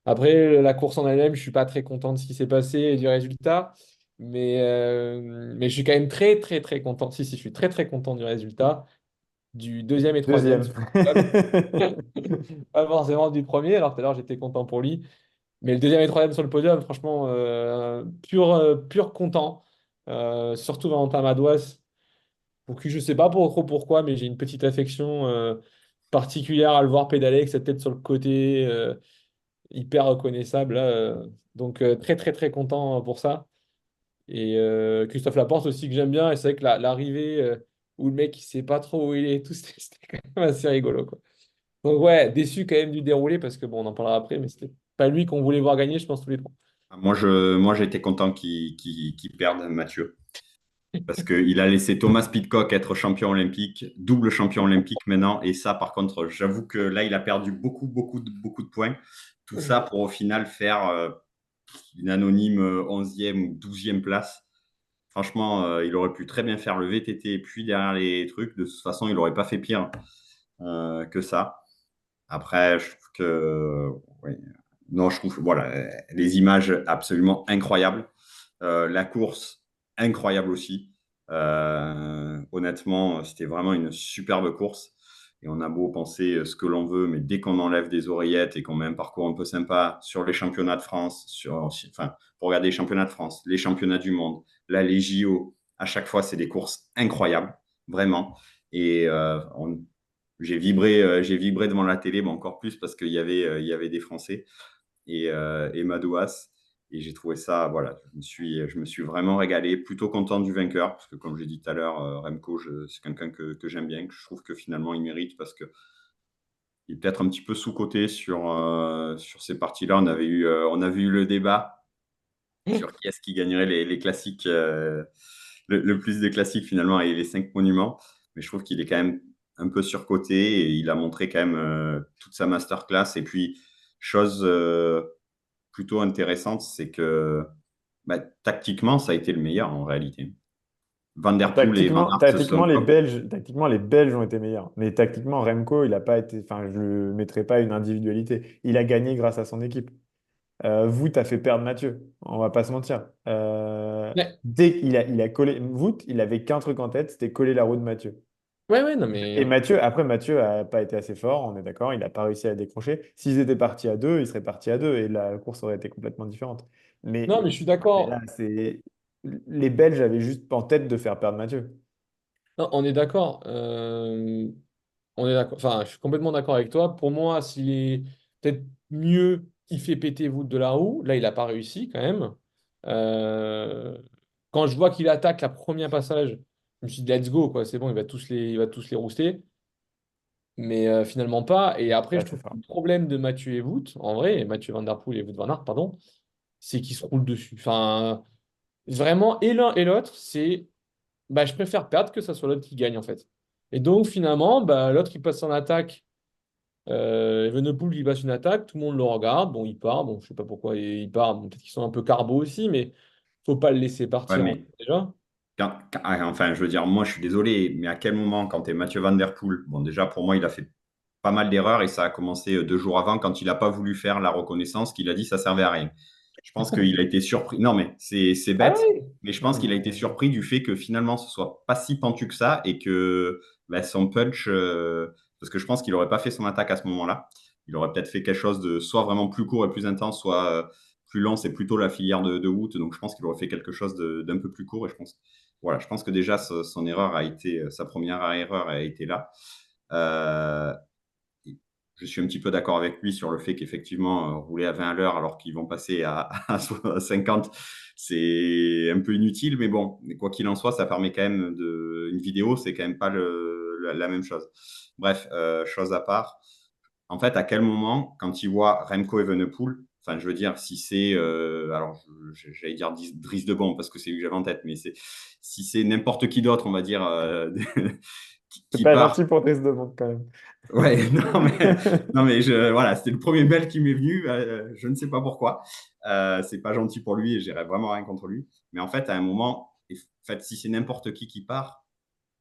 Après, la course en elle-même, je suis pas très content de ce qui s'est passé et du résultat. Mais je suis quand même très, très, très content. Si, si, je suis très, très content du résultat. Du deuxième et troisième Deuxième. sur le podium. Pas forcément du premier, alors tout à l'heure, j'étais content pour lui. Mais le deuxième et troisième sur le podium, franchement, pur content. Surtout Valentin Madouas, pour qui je sais pas trop pourquoi, mais j'ai une petite affection particulière à le voir pédaler avec sa tête sur le côté. Hyper reconnaissable là, donc très très très content pour ça. Et Christophe Laporte aussi que j'aime bien. Et c'est vrai que l'arrivée où le mec il sait pas trop où il est et tout, c'était quand même assez rigolo quoi. Donc ouais, déçu quand même du déroulé parce que bon, on en parlera après, mais c'était pas lui qu'on voulait voir gagner, je pense tous les trois. Moi, j'ai été content qu'il perde Mathieu. Parce qu'il a laissé Thomas Pidcock être champion olympique, double champion olympique maintenant. Et ça, par contre, j'avoue que là, il a perdu beaucoup, beaucoup de points. Tout ça pour au final faire une anonyme 11e ou 12e place. Franchement, il aurait pu très bien faire le VTT et puis derrière les trucs. De toute façon, il n'aurait pas fait pire que ça. Après, je trouve que. Ouais. Non, je trouve. Voilà, les images absolument incroyables. La course, incroyable aussi. Honnêtement, c'était vraiment une superbe course. Et on a beau penser ce que l'on veut, mais dès qu'on enlève des oreillettes et qu'on met un parcours un peu sympa sur les championnats de France, enfin, pour regarder les championnats de France, les championnats du monde, là, les JO, à chaque fois, c'est des courses incroyables, vraiment. Et j'ai vibré devant la télé, mais encore plus parce qu'il y avait des Français et Madouas. Et j'ai trouvé ça, voilà, je me suis vraiment régalé, plutôt content du vainqueur, parce que comme j'ai dit tout à l'heure, Remco, c'est quelqu'un que j'aime bien, que je trouve que finalement il mérite, parce qu'il est peut-être un petit peu sous-coté sur ces parties-là. On avait eu le débat sur qui est-ce qui gagnerait les classiques, le plus de classiques finalement, et les 5 monuments. Mais je trouve qu'il est quand même un peu surcoté, et il a montré quand même toute sa masterclass. Et puis, chose plutôt intéressante, c'est que bah, tactiquement, ça a été le meilleur en réalité. Van Der Poel et Van Tactiquement, Aert se sont tactiquement, les Belges ont été meilleurs. Mais tactiquement, Remco, il a pas été. Enfin, je ne le mettrai pas une individualité. Il a gagné grâce à son équipe. Wout a fait perdre Mathieu, on va pas se mentir. Ouais, Dès qu'il a collé, Wout, il avait qu'un truc en tête, c'était coller la roue de Mathieu. ouais, non, Et mais. Mathieu, après, Mathieu a pas été assez fort, on est d'accord, il n'a pas réussi à décrocher. S'ils étaient partis à deux, ils seraient partis à deux et la course aurait été complètement différente. Non, Mais, mais je suis mais là, d'accord. c'est les Belges avaient juste en tête de faire perdre Mathieu. Non, on est d'accord. On est d'accord. Enfin, je suis complètement d'accord avec toi. Pour moi, s'il est peut-être mieux, il fait péter Wout de la roue. Là, il n'a pas réussi quand même. Euh, Quand je vois qu'il attaque la première passage, je me suis dit, let's go, quoi. C'est bon, il va tous les rouster. Mais finalement pas. Et après, Pas je assez trouve que fort. le problème de Mathieu et Wout, en vrai, et Mathieu Van Der Poel et Wout Van Aert, pardon, c'est qu'ils se roulent dessus. Enfin, vraiment, et l'un et l'autre, c'est bah, je préfère perdre que ça soit l'autre qui gagne, en fait. Et donc, finalement, bah, l'autre, il passe en attaque. Evenepoel, il passe une attaque, tout le monde le regarde. Bon, il part. Bon, je sais pas pourquoi il part. Bon, peut-être qu'ils sont un peu carbo aussi, mais faut pas le laisser Ouais, partir mais déjà. enfin, je veux dire, moi, je suis désolé, mais à quel moment, quand tu es Mathieu Van Der Poel, bon, déjà, pour moi, il a fait pas mal d'erreurs et ça a commencé 2 jours avant quand il n'a pas voulu faire la reconnaissance, qu'il a dit ça servait à rien. Je pense qu'il a été surpris. Non, mais c'est Ah bête, oui. mais je Non, pense qu'il a été mais surpris du fait que finalement ce soit pas si pentu que ça et que bah, son punch, parce que je pense qu'il n'aurait pas fait son attaque à ce moment-là. Il aurait peut-être fait quelque chose de soit vraiment plus court et plus intense, soit plus lent. C'est plutôt la filière de Wout, donc je pense qu'il aurait fait quelque chose d'un peu plus court. Et je pense que déjà son erreur a été, sa première erreur a été là. Euh, je suis un petit peu d'accord avec lui sur le fait qu'effectivement, rouler à 20 à l'heure alors qu'ils vont passer à 50, c'est un peu inutile. Mais bon, quoi qu'il en soit, ça permet quand même de. Une vidéo, c'est quand même pas la même chose. Bref, chose à part. En fait, à quel moment, quand il voit Remco Evenepoel, enfin, je veux dire, si c'est. Alors, j'allais dire Driss de Bon parce que c'est lui que j'avais en tête, mais si c'est n'importe qui d'autre, on va dire, c'est qui pas part. gentil pour Test de monde quand même. Ouais, non, mais voilà, c'était le premier mail qui m'est venu. Je ne sais pas pourquoi. C'est pas gentil pour lui et j'irai vraiment rien contre lui. Mais en fait, à un moment, en fait, si c'est n'importe qui part,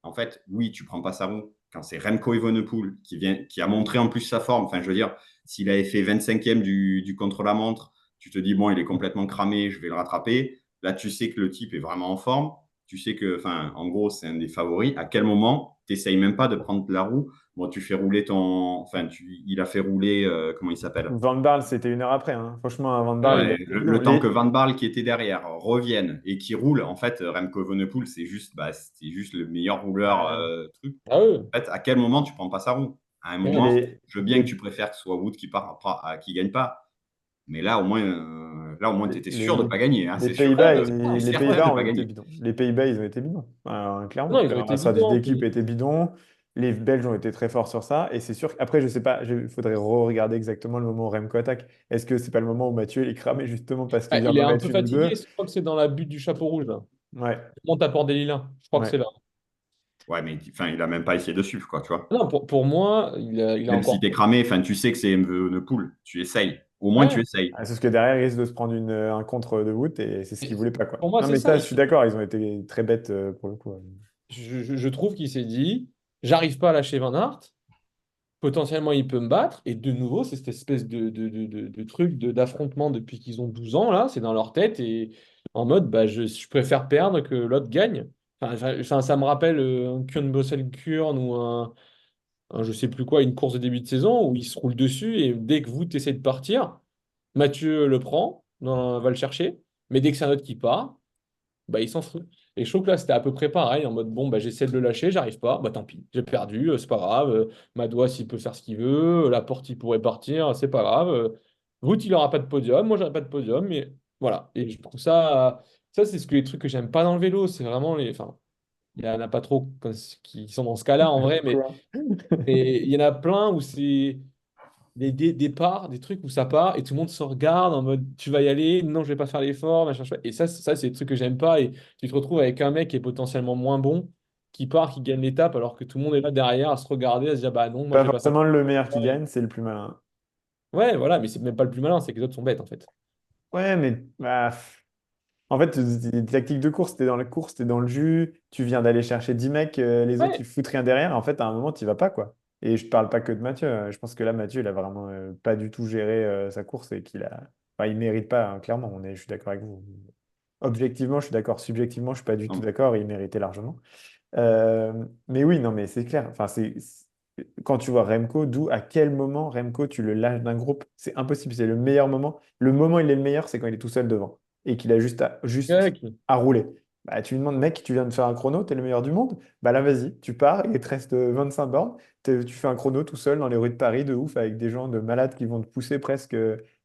en fait, oui, tu prends pas sa roue. Quand c'est Remco Evenepoel qui a montré en plus sa forme, enfin, je veux dire, s'il avait fait 25e du contre-la-montre, tu te dis, bon, il est complètement cramé, je vais le rattraper. Là, tu sais que le type est vraiment en forme. Tu sais que, enfin, en gros, c'est un des favoris. À quel moment tu n'essayes même pas de prendre la roue? Bon, tu fais rouler ton. Enfin, il a fait rouler, comment il s'appelle? Van Barle, c'était 1 heure après, hein. Franchement, Van Barle, il a Ouais, été bidon. le temps que Van Barle qui était derrière revienne et qui roule, en fait, Remco Evenepoel, c'est juste le meilleur rouleur Ouais. truc. Ah oui. En fait, à quel moment tu prends pas sa roue? À un Et moment, je veux bien que tu préfères que ce soit Wood qui part, qui gagne pas, mais là au moins, tu étais sûr de les- pas gagner, hein, les c'est sûr, Ah, Pays-Bas, mais c'est ça. c'est les certain de Pays-Bas ont pas été gagner. bidons. Les Pays-Bas, ils ont été bidons. Non, Clairement. ils ont été La stratégie bidons. d'équipe était bidon. Les Belges ont été très forts sur ça. Et c'est sûr qu'après, je sais pas, il faudrait regarder exactement le moment où Remco attaque. Est-ce que c'est pas le moment où Mathieu il est cramé justement parce qu'il Ah, vient il est d'en un mettre peu une ou fatigué. deux? Je crois que c'est dans la butte du chapeau rouge, là. Ouais, Monte à Port-des-Lilas. Je crois que c'est ouais. là. Ouais, mais enfin, il a même pas essayé de suivre, quoi, tu vois. Non, pour moi, il a Même si encore. t'es cramé, enfin, tu sais que c'est Evenepoel, tu essayes. Au moins, tu Ouais. essayes. Ah, c'est ce que derrière, il risque de se prendre un contre de Wout et c'est ce Et qu'il voulait pas, quoi. pour moi, Non, c'est mais ça. ça, je suis d'accord, ils ont été très bêtes pour le coup. Je trouve qu'il s'est dit, j'arrive pas à lâcher Van Aert. Potentiellement, il peut me battre. Et de nouveau, c'est cette espèce de truc d'affrontement depuis qu'ils ont 12 ans, là. C'est dans leur tête. Et en mode, bah, je préfère perdre que l'autre gagne. Enfin, ça me rappelle un Kuurne Bossel-Kuurne ou je sais plus quoi, une course de début de saison où il se roule dessus. Et dès que vous essayez de partir, Mathieu le prend, va le chercher. Mais dès que c'est un autre qui part, bah, il s'en fout. Et je trouve que là, c'était à peu près pareil, en mode, bon, bah, j'essaie de le lâcher, j'arrive pas, bah tant pis, j'ai perdu, c'est pas grave. Madois, s'il peut faire ce qu'il veut, la porte, il pourrait partir, c'est pas grave. Wout, il aura pas de podium, moi, j'aurai pas de podium, mais voilà. Et je trouve ça, c'est les trucs que j'aime pas dans le vélo, c'est vraiment les. Enfin, il y en a pas trop qui sont dans ce cas-là, en vrai, mais Quoi? il y en a plein où c'est des départs, des trucs où ça part et tout le monde se regarde en mode tu vas y aller, non, je vais pas faire l'effort, machin, machin. Et ça c'est des trucs que j'aime pas. Et tu te retrouves avec un mec qui est potentiellement moins bon, qui part, qui gagne l'étape, alors que tout le monde est là derrière à se regarder, à se dire bah non, moi Pas je vais pas ça. forcément le meilleur qui gagne, c'est le plus malin. Ouais, voilà, mais c'est même pas le plus malin, c'est que les autres sont bêtes en fait. Ouais, mais bah, en fait, les tactiques de course, t'es dans la course, t'es dans le jus, tu viens d'aller chercher 10 mecs, les autres ils Ouais, foutent rien derrière. En fait, à un moment, tu vas pas, quoi. Et je parle pas que de Mathieu. Je pense que là, Mathieu, il a vraiment pas du tout géré sa course et qu'il a. Enfin, il mérite pas, hein, clairement, je suis d'accord avec vous. Objectivement, je suis d'accord. Subjectivement, je suis pas du tout Non. d'accord. Il méritait largement. Euh, mais oui, non, mais c'est clair. Enfin, quand tu vois Remco, d'où à quel moment Remco tu le lâches d'un groupe, c'est impossible. C'est le meilleur moment. Le moment où il est le meilleur, c'est quand il est tout seul devant et qu'il a juste Ouais, à rouler. Bah, tu lui demandes, mec, tu viens de faire un chrono, t'es le meilleur du monde. Bah là, vas-y, tu pars, il te reste 25 bornes. Tu fais un chrono tout seul dans les rues de Paris de ouf avec des gens de malades qui vont te pousser presque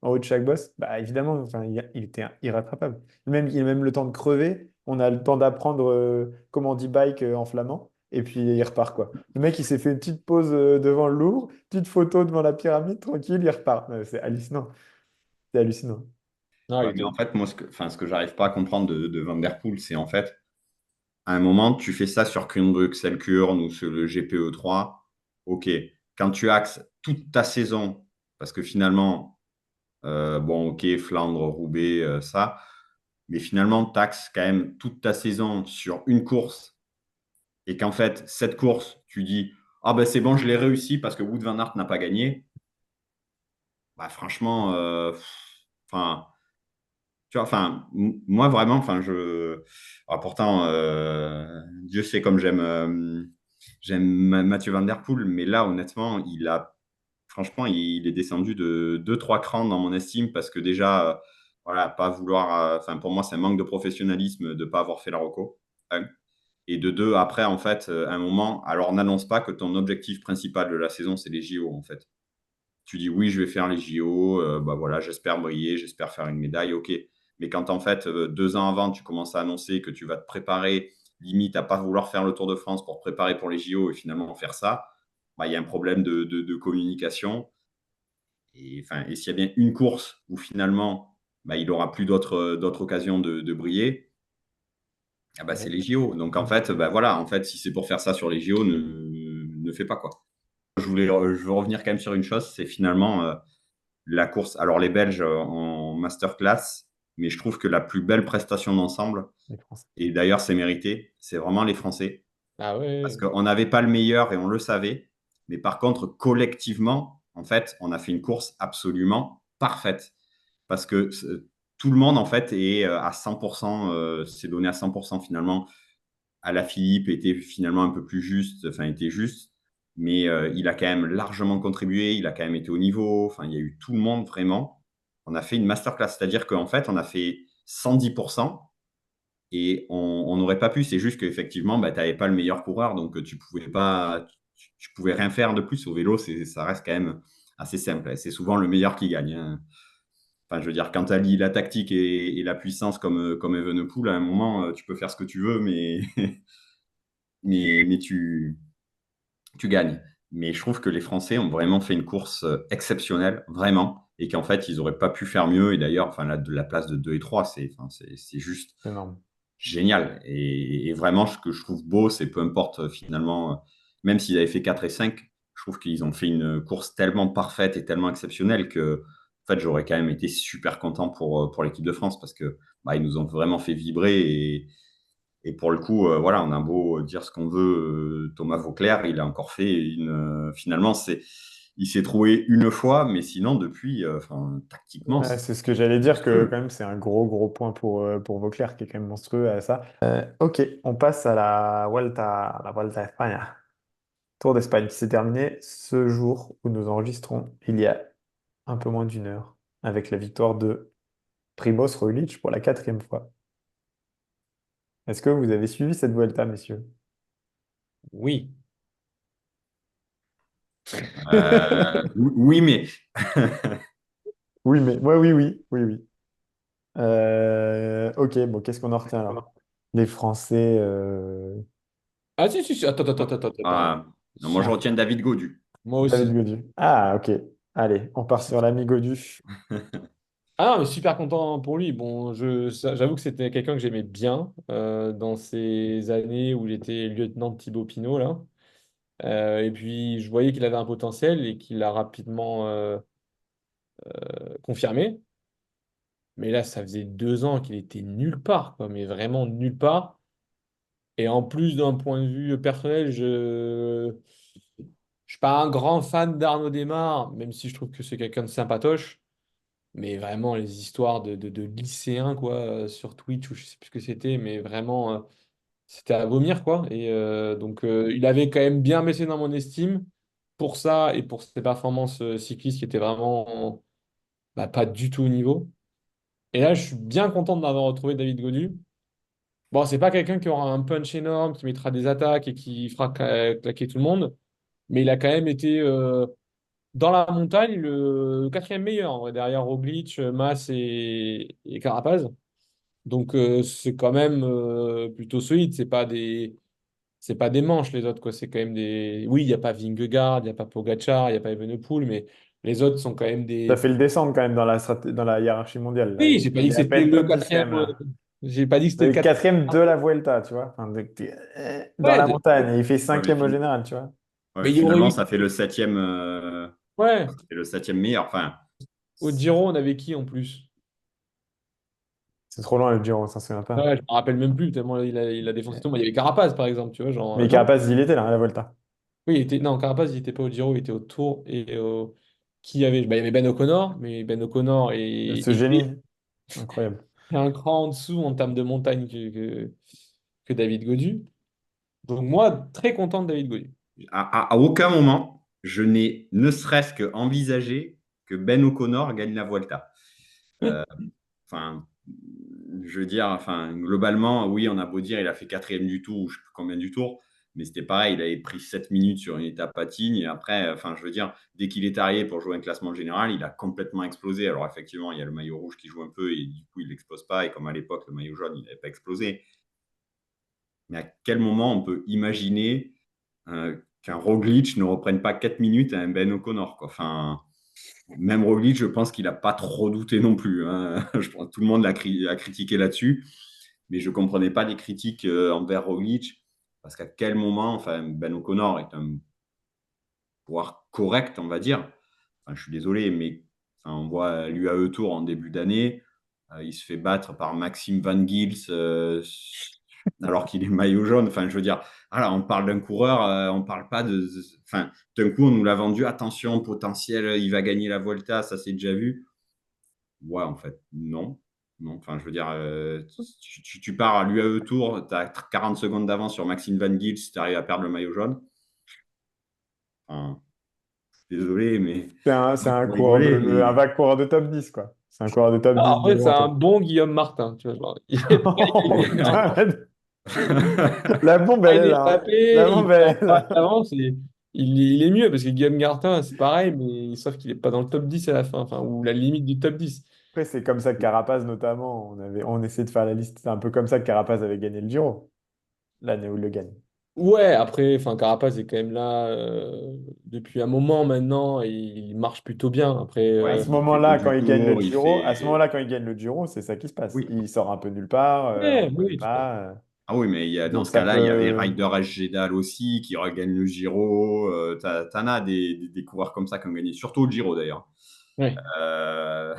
en haut de chaque boss. Bah évidemment, enfin, il était irrattrapable. Même, il a même le temps de crever. On a le temps d'apprendre comment on dit bike en flamand. Et puis il repart quoi. Le mec, il s'est fait une petite pause devant le Louvre, petite photo devant la pyramide, tranquille, il repart. C'est hallucinant. C'est hallucinant. non, il Ouais, mais était. en fait, moi, ce que j'arrive pas à comprendre de Van Der Poel, c'est en fait, à un moment, tu fais ça sur Kruijsbroek, Selkirchen ou sur le GPE3. OK. Quand tu axes toute ta saison, parce que finalement, bon, OK, Flandre, Roubaix, ça, mais finalement, tu axes quand même toute ta saison sur une course et qu'en fait, cette course, tu dis, ah ben c'est bon, je l'ai réussi parce que Wout van Aert n'a pas gagné. Bah, franchement, enfin, tu vois, enfin, moi vraiment, enfin, pourtant, Dieu sait comme j'aime Mathieu Van Der Poel, mais là, honnêtement, franchement, il est descendu de deux trois crans dans mon estime parce que déjà, voilà, pas vouloir, enfin, pour moi, c'est un manque de professionnalisme de ne pas avoir fait la reco. Un. Et de deux, après, en fait, à un moment, alors n'annonce pas que ton objectif principal de la saison, c'est les JO, en fait. Tu dis oui, je vais faire les JO, bah voilà, j'espère briller, j'espère faire une médaille, ok. Mais quand en fait, 2 ans avant, tu commences à annoncer que tu vas te préparer, limite à pas vouloir faire le Tour de France pour te préparer pour les JO et finalement faire ça, bah, il y a un problème de communication. Et s'il y a bien une course où finalement, bah, il n'aura plus d'autres occasions de briller, ah bah, c'est les JO. Donc en fait, bah, voilà, en fait, si c'est pour faire ça sur les JO, ne fais pas quoi. Je veux revenir quand même sur une chose, c'est finalement la course. Alors, les Belges en masterclass, mais je trouve que la plus belle prestation d'ensemble, Les Français. et d'ailleurs c'est mérité, c'est vraiment les Français. Ah Parce ouais. qu'on n'avait pas le meilleur et on le savait. Mais par contre, collectivement, en fait, on a fait une course absolument parfaite. Parce que tout le monde, en fait, est à 100%, s'est donné à 100% finalement. Alaphilippe était finalement un peu plus juste, enfin, était juste, mais il a quand même largement contribué, il a quand même été au niveau, enfin, il y a eu tout le monde vraiment. On a fait une masterclass, c'est-à-dire qu'en fait, on a fait 110% et on n'aurait pas pu, c'est juste qu'effectivement, bah, tu n'avais pas le meilleur coureur, donc tu pouvais pas, tu pouvais rien faire de plus. Au vélo, ça reste quand même assez simple. C'est souvent le meilleur qui gagne, hein. Enfin, je veux dire, quand tu allies la tactique et la puissance comme Evenepoel, à un moment, tu peux faire ce que tu veux, mais mais tu gagnes. Mais je trouve que les Français ont vraiment fait une course exceptionnelle, vraiment, et qu'en fait, ils n'auraient pas pu faire mieux. Et d'ailleurs, enfin, la place de 2 et 3, c'est juste C'est énorme. génial. Et vraiment, ce que je trouve beau, c'est peu importe finalement, même s'ils avaient fait 4 et 5, je trouve qu'ils ont fait une course tellement parfaite et tellement exceptionnelle que en fait, j'aurais quand même été super content pour l'équipe de France parce que bah, ils nous ont vraiment fait vibrer et pour le coup, voilà, on a beau dire ce qu'on veut, Thomas Vauclair, il a encore fait finalement, il s'est trouvé une fois, mais sinon, depuis, tactiquement, Ouais, c'est c'est ce que j'allais dire que quand monstrueux. même c'est un gros point pour Vauclair qui est quand même monstrueux à ça. Ok, on passe à la Vuelta a España. Tour d'Espagne qui s'est terminé ce jour où nous enregistrons il y a un peu moins d'une heure avec la victoire de Primoz Roglic pour la quatrième fois. Est-ce que vous avez suivi cette Vuelta, messieurs? Oui. Oui, mais Oui, mais ouais, oui. Ok, bon, qu'est-ce qu'on en retient alors? Les Français Ah si, si, si. Attends, attends, attends, attends, attends. ah, non, moi, je retiens David Gaudu. Moi David aussi. Godu. Ah, ok. Allez, on part sur l'ami Godu. Ah non, mais super content pour lui. Bon, j'avoue que c'était quelqu'un que j'aimais bien dans ces années où il était lieutenant de Thibaut Pinot, là. Et puis, je voyais qu'il avait un potentiel et qu'il l'a rapidement confirmé. Mais là, ça faisait 2 ans qu'il était nulle part, quoi, mais vraiment nulle part. Et en plus, d'un point de vue personnel, je suis pas un grand fan d'Arnaud Démare, même si je trouve que c'est quelqu'un de sympatoche. mais vraiment les histoires de lycéens, quoi, sur Twitch, ou je sais plus ce que c'était, mais vraiment, c'était à vomir, quoi. Et donc, il avait quand même bien baissé dans mon estime pour ça et pour ses performances cyclistes qui étaient vraiment bah, pas du tout au niveau. Et là, je suis bien content d'avoir retrouvé David Gaudu. Bon, c'est pas quelqu'un qui aura un punch énorme, qui mettra des attaques et qui fera claquer tout le monde, mais il a quand même été dans la montagne le quatrième meilleur, en vrai, derrière Roglic, Mas et Carapaz. Donc c'est quand même plutôt solide. C'est pas des manches les autres, quoi. C'est quand même des. Oui, il n'y a pas Vingegaard, il n'y a pas Pogačar, il n'y a pas Evenepoel, mais les autres sont quand même Ça des. fait le descendre quand même dans la hiérarchie mondiale, là. Oui, j'ai pas dit Il que est à c'était peine le top 10 quand quatrième. même, là. J'ai pas dit que c'était le Le quatrième. quatrième de la Vuelta, tu vois. Enfin, dans Ouais, la montagne. Et il fait Ouais, mais, cinquième au général, tu vois. ouais, mais il y aurait finalement, eu. ça fait Ouais, le septième meilleur. Enfin, au Giro, on avait qui en plus? C'est trop loin le Giro, on s'en souvient pas. Ouais, je me rappelle même plus, tellement il a défoncé tout le monde. Il y avait Carapaz, par exemple, tu vois, genre. Mais Non? Carapaz, il était là, à la Volta. Oui, il était. Non, Carapaz, il était pas au Giro, il était au Tour. Et qui y avait? Bah, il y avait Ben O'Connor, mais Ben O'Connor Ce était génie, incroyable. un cran en dessous en termes de montagne que David Gaudu. Donc, moi, très content de David Gaudu. à aucun moment, je n'ai ne serait-ce que envisagé que Ben O'Connor gagne la Vuelta. Enfin, je veux dire, enfin, globalement, oui, on a beau dire, il a fait quatrième du tour, ou je ne sais plus combien du tour, mais c'était pareil, il avait pris 7 minutes sur une étape à Tignes, et après, enfin, je veux dire, dès qu'il est arrivé pour jouer un classement général, il a complètement explosé. Alors, effectivement, il y a le maillot rouge qui joue un peu, et du coup, il n'explose pas, et comme à l'époque, le maillot jaune, il n'avait pas explosé. Mais à quel moment on peut imaginer qu'un Roglic ne reprenne pas 4 minutes à un Ben O'Connor, quoi. Enfin, même Roglic, je pense qu'il n'a pas trop douté non plus, hein. Je pense que tout le monde a critiqué là-dessus, mais je ne comprenais pas les critiques envers Roglic, parce qu'à quel moment, enfin, Ben O'Connor est un pouvoir correct, on va dire. Enfin, je suis désolé, mais enfin, on voit l'UAE Tour en début d'année, il se fait battre par Maxime Van Gils alors qu'il est maillot jaune. Enfin, je veux dire, voilà, on parle d'un coureur, on ne parle pas de. Enfin, d'un coup, on nous l'a vendu, attention, potentiel, il va gagner la Volta, ça c'est déjà vu. Ouais, en fait, non. Non, enfin, je veux dire, tu pars à l'UAE Tour, tu as 40 secondes d'avance sur Maxime Van Gils si tu arrives à perdre le maillot jaune. Enfin, désolé, mais C'est un pour coureur rigoler, un mais vague coureur de top 10, quoi. C'est un coureur de top 10 Ah, du après, c'est Grand un Tour. bon Guillaume Martin, tu vois. Genre, il est pas, La bombe, elle est il est là, hein. tapé, La il bombe, prend elle est pas là. d'avance et il est mieux parce que Guillaume Martin, c'est pareil, mais sauf qu'il est pas dans le top 10 à la fin, enfin, ou la limite du top 10. Après, c'est comme ça que Carapaz, notamment, on essayait de faire la liste. C'est un peu comme ça que Carapaz avait gagné le Giro, l'année où il le gagne. Ouais, après, enfin, Carapaz est quand même là depuis un moment maintenant et il marche plutôt bien. Après, À ouais, ce il fait que moment-là, quand du il gagne le tour, il Giro, à ce fait. moment-là, quand il gagne le Giro, c'est ça qui se passe. Oui. Il sort un peu nulle part, on ouais, ne oui, connaît oui, tout à fait. pas. Ah oui, mais dans Donc ce ça cas-là, il y avait peut. Ryder Asgedal aussi qui regagne le Giro. T'en as des coureurs comme ça qui ont gagné, surtout le Giro d'ailleurs, Ouais. euh,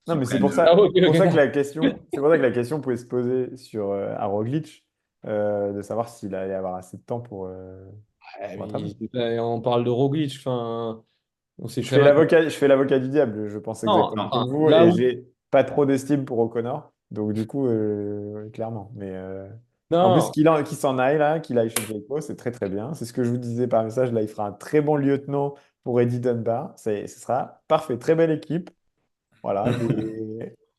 Non, qui mais prennent. Ah, ok, c'est pour ça que ok. la question, c'est pour ça que la question pouvait se poser sur à Roglic, de savoir s'il allait avoir assez de temps Ouais, pour rattraper. mais on parle de Roglic, enfin, on sait très bien. Je fais l'avocat du diable. Je pense Non, exactement Non. comme enfin, vous là et où. j'ai pas trop d'estime pour O'Connor. Donc du coup, clairement. Mais en plus Non, qu'il s'en aille là, qu'il aille chez Jayco, c'est très très bien. C'est ce que je vous disais par message. Là, il fera un très bon lieutenant pour Eddie Dunbar. Ce sera parfait, très belle équipe. Voilà,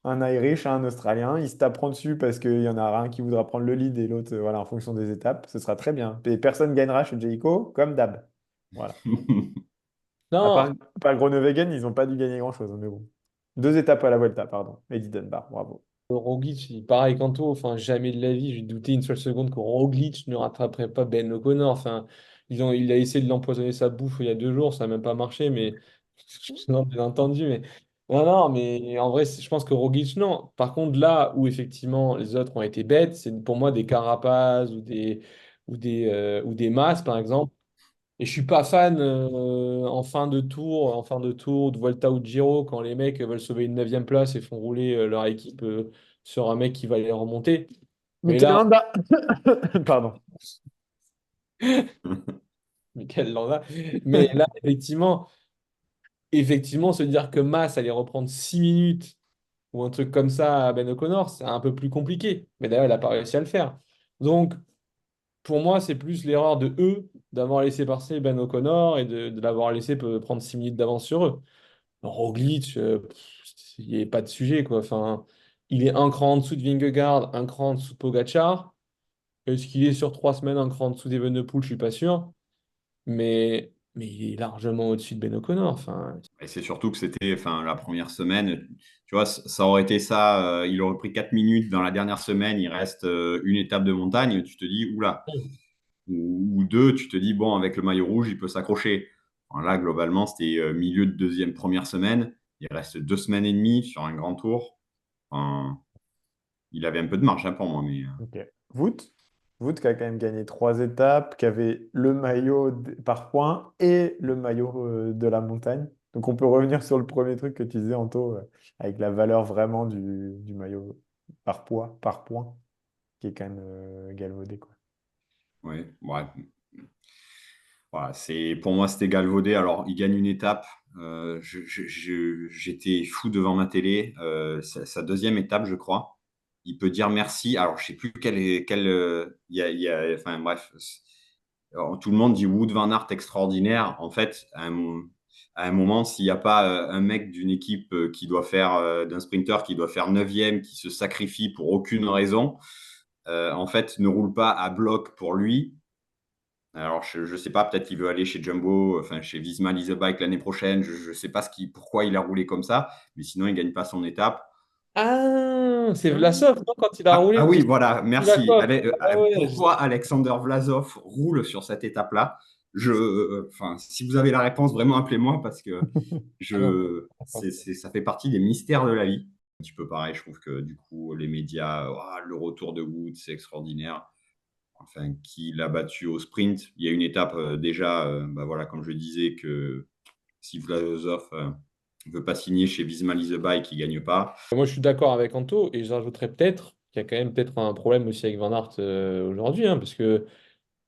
un Irish, un Australien. Ils se taperont dessus parce qu'il y en a un qui voudra prendre le lead et l'autre, voilà, en fonction des étapes. Ce sera très bien. Et personne gagnera chez Jayco, comme d'hab. Voilà. non, À part Groenewegen, ils n'ont pas dû gagner grand-chose, hein, mais bon. Deux étapes à la Vuelta, pardon. Eddie Dunbar, bravo. Roglic, pareil qu'Anto, enfin, jamais de la vie, j'ai douté une seule seconde que Roglic ne rattraperait pas Ben O'Connor. Enfin, il a essayé de l'empoisonner sa bouffe il y a 2 jours, ça n'a même pas marché, mais non, bien entendu, mais non, non, mais en vrai, je pense que Roglic, non. Par contre, là où effectivement les autres ont été bêtes, c'est pour moi des Carapaz ou des Mas, par exemple. Et je suis pas fan en fin de tour, de Volta ou de Giro, quand les mecs veulent sauver une neuvième place et font rouler leur équipe sur un mec qui va les remonter. Mais Mikel là, Landa. Pardon. Mikel Landa. Mais là, effectivement, effectivement, se dire que Mas allait reprendre 6 minutes ou un truc comme ça à Ben O'Connor, c'est un peu plus compliqué. Mais d'ailleurs, il n'a pas réussi à le faire. Donc, pour moi, c'est plus l'erreur de eux d'avoir laissé passer Ben O'Connor et de l'avoir laissé prendre 6 minutes d'avance sur eux. Roglic, il n'y a pas de sujet, quoi. Enfin, il est un cran en dessous de Vingegaard, un cran en dessous de Pogacar. Est-ce qu'il est sur 3 semaines un cran en dessous d'Evenepoel? Je suis pas sûr. Mais il est largement au-dessus de Ben O'Connor. Enfin, Et c'est surtout que c'était enfin, la première semaine. Tu vois, ça aurait été ça. Il aurait pris 4 minutes dans la dernière semaine. Il reste une étape de montagne. Tu te dis, oula. Ou deux, tu te dis, bon, avec le maillot rouge, il peut s'accrocher. Enfin, là, globalement, c'était milieu de deuxième, première semaine. Il reste 2 semaines et demie sur un grand tour. Enfin, il avait un peu de marge hein, pour moi. Mais Ok. Wout, Wout qui a quand même gagné 3 étapes, qui avait le maillot par points et le maillot de la montagne. Donc on peut revenir sur le premier truc que tu disais, Anto, avec la valeur vraiment du maillot par poids, par point, qui est quand même galvaudé, quoi. ouais, ouais. Voilà, pour moi, c'était galvaudé. Alors, il gagne une étape. J'étais fou devant ma télé. Sa deuxième étape, je crois. Il peut dire merci. Alors, je sais plus enfin, bref. Alors, tout le monde dit Wout van Aert extraordinaire. En fait, à un moment, s'il n'y a pas un mec d'une équipe qui doit faire, d'un sprinter qui doit faire neuvième, qui se sacrifie pour aucune raison, en fait, ne roule pas à bloc pour lui. Alors, je ne sais pas, peut-être qu'il veut aller chez Jumbo, enfin chez Visma Lease a Bike l'année prochaine. Je ne sais pas pourquoi il a roulé comme ça, mais sinon, il ne gagne pas son étape. ah, c'est Vlasov, non, quand il a Ah, roulé ah tout oui, seul. voilà, merci. D'accord. Ah ouais, Pourquoi Alexander Vlasov roule sur cette étape-là? Enfin, si vous avez la réponse, vraiment appelez-moi parce que ah non. ça fait partie des mystères de la vie. Un petit peu pareil, je trouve que du coup, les médias, ouah, le retour de Wood, c'est extraordinaire. Enfin, qui l'a battu au sprint. Il y a une étape déjà, bah voilà, comme je disais, que si Vlasov ne veut pas signer chez Visma Lease a Bike, il ne gagne pas. Moi, je suis d'accord avec Anto et je rajouterais peut-être qu'il y a quand même peut-être un problème aussi avec Van Aert aujourd'hui, hein, parce que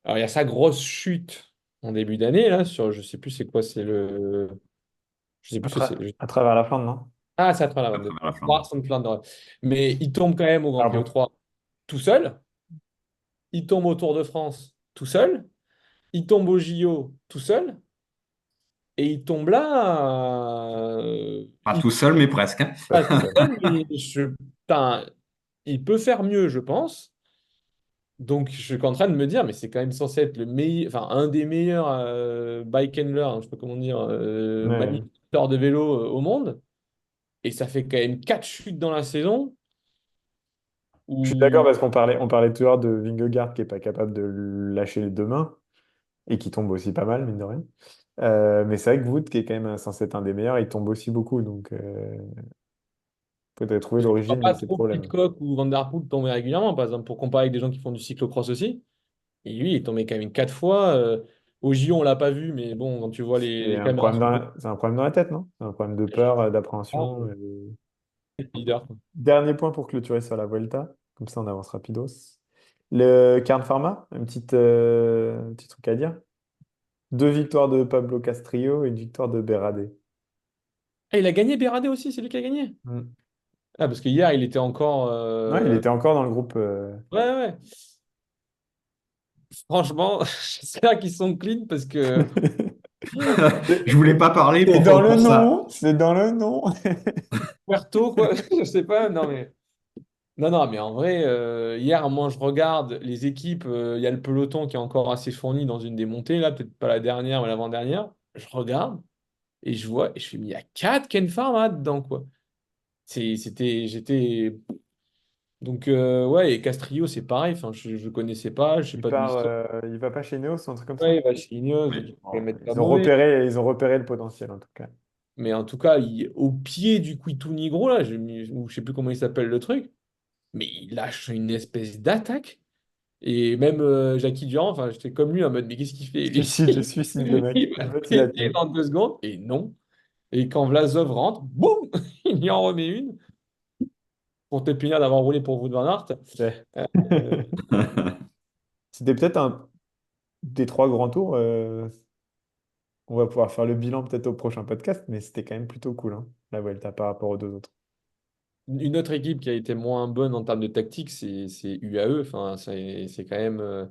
alors, il y a sa grosse chute en début d'année, là, sur je sais plus c'est quoi, c'est le. Je sais plus ce que c'est. À travers la Flandre, non? Ah, c'est à travers À la travers la Flandre. Mars and Flandre. Mais il tombe quand même au Grand Prix Pardon. 3 tout seul. Il tombe au Tour de France tout seul. Il tombe au JO tout seul. Et il tombe là. Pas Il tout seul, mais presque, hein. pas tout seul, mais putain, il peut faire mieux, je pense. Donc, je suis en train de me dire, mais c'est quand même censé être le meilleur, enfin, un des meilleurs bike handlers, hein, je sais pas comment dire, Ouais. manipulateurs de vélo au monde. Et ça fait quand même 4 chutes dans la saison Je suis d'accord où parce on parlait tout à l'heure de Vingegaard qui est pas capable de lâcher les deux mains et qui tombe aussi pas mal, mine de rien. Mais c'est vrai que Wout, qui est quand même censé être un des meilleurs, il tombe aussi beaucoup. Donc, faudrait trouver je ne vois l'origine de pas ces trop problèmes. Pidcock ou Van Der Poel tomber régulièrement, par exemple, pour comparer avec des gens qui font du cyclocross aussi. Et lui, il est tombé quand même 4 fois. Au JO, on l'a pas vu, mais bon, quand tu vois C'est les un caméras problème sur le c'est un problème dans la tête, non? C'est un problème de peur, d'appréhension. leader. Dernier point pour clôturer sur la Vuelta. Comme ça, on avance rapidos. Le Carn Pharma, un petit truc à dire. 2 victoires de Pablo Castrillo et une victoire de Berade. Ah, il a gagné Béradé aussi, c'est lui qui a gagné. Mm. Ah, parce que hier, il était encore. Ouais, il était encore dans le groupe. Ouais, ouais. Franchement, j'espère qu'ils sont clean parce que Je voulais pas parler C'est dans le pour ça. nom, c'est dans le nom. Puerto, quoi. Je sais pas. Non, mais. Non, non, mais en vrai, hier, moi, je regarde les équipes. Il y a le peloton qui est encore assez fourni dans une des montées, là, peut-être pas la dernière, mais l'avant-dernière. Je regarde et je vois, et je fais, mais il y a 4 Ken Pharma dedans, quoi. J'étais. Donc, ouais, et Castrillo, c'est pareil. Enfin, je connaissais pas, je sais pas de l'histoire. Il va pas chez Neos, un truc comme ça. Ouais, il va chez Ineos, donc Oui. il faut le Bon, mettre pas ils ont mauvais. repéré, ils ont repéré le potentiel en tout cas. Mais en tout cas, au pied du Quito Nigro, là, ou je sais plus comment il s'appelle le truc, mais il lâche une espèce d'attaque. Et même Jackie Durand, enfin, j'étais comme lui en mode, mais qu'est-ce qu'il fait? Lui, Suicide le mec. il va En fait, il a péter tenu. dans 2 secondes. Et non. Et quand Vlasov rentre, boum, il y en remet une pour te punir d'avoir roulé pour Wout van Aert. Ouais. Euh, C'était peut-être un des 3 grands tours On va pouvoir faire le bilan peut-être au prochain podcast, mais c'était quand même plutôt cool, hein, la Vuelta par rapport aux deux autres. Une autre équipe qui a été moins bonne en termes de tactique, c'est UAE. Enfin, c'est quand même.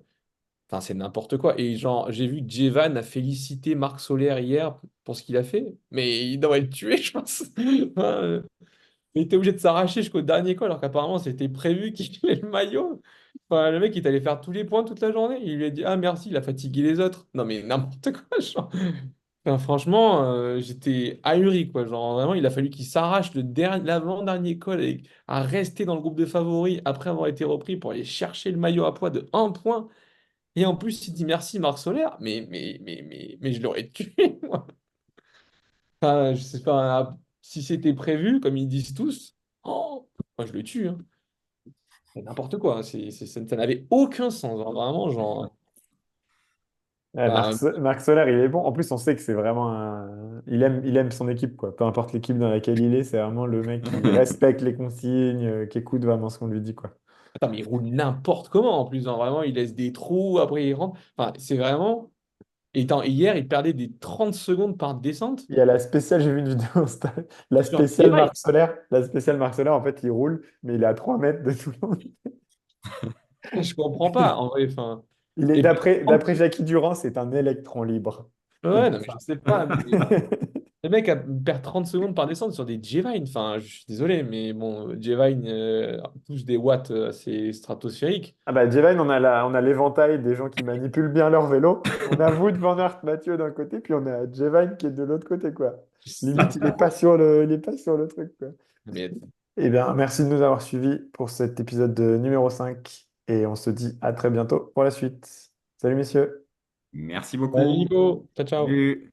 Enfin, c'est n'importe quoi. Et genre, j'ai vu que Jevan a félicité Marc Soler hier pour ce qu'il a fait. Mais il devrait le tuer, je pense. Enfin, il était obligé de s'arracher jusqu'au dernier coup, alors qu'apparemment, c'était prévu qu'il ait le maillot. Enfin, le mec, il allait faire tous les points toute la journée. Il lui a dit, ah merci, il a fatigué les autres. Non, mais n'importe quoi. Genre. Enfin, franchement, j'étais ahuri, quoi. Genre, vraiment, il a fallu qu'il s'arrache l'avant-dernier col à rester dans le groupe de favoris après avoir été repris pour aller chercher le maillot à poids de 1 point. Et en plus, il dit merci Marc Solaire, mais je l'aurais tué, moi. Enfin, je sais pas, si c'était prévu, comme ils disent tous, oh, moi je le tue, hein. C'est n'importe quoi, ça n'avait aucun sens, hein, vraiment, genre. Ouais, Enfin, Marc Soler, il est bon. En plus, on sait que c'est vraiment un... il aime son équipe, quoi. Peu importe l'équipe dans laquelle il est, c'est vraiment le mec qui respecte les consignes, qui écoute vraiment ce qu'on lui dit, quoi. attends, mais il roule n'importe comment en plus, hein, vraiment, il laisse des trous, après il rentre. Enfin, c'est vraiment. Et hier, il perdait des 30 secondes par descente Il y a la spéciale, j'ai vu une vidéo, la sur spéciale Levi. Marc Soler. La spéciale Marc Soler, en fait, il roule, mais il est à 3 mètres de tout le monde. Je comprends pas, en vrai. Enfin, Il est, et puis, d'après Jackie Durand, c'est un électron libre. C'est ouais, pour non, mais je ça. sais pas. Le mec perd 30 secondes par descente sur des J-Vine. Enfin, je suis désolé, mais bon, J-Vine touche des watts assez stratosphériques. Ah bah, Jevine, on a l'éventail des gens qui manipulent bien leur vélo. On a Wout van Aert, Mathieu d'un côté, puis on a Jevine qui est de l'autre côté, quoi. Ça- Limite, il est pas sur le truc, quoi. Mais Eh bien, merci de nous avoir suivis pour cet épisode numéro 5 et on se dit à très bientôt pour la suite. Salut, messieurs. Merci salut beaucoup. Nico, ciao, ciao. Salut.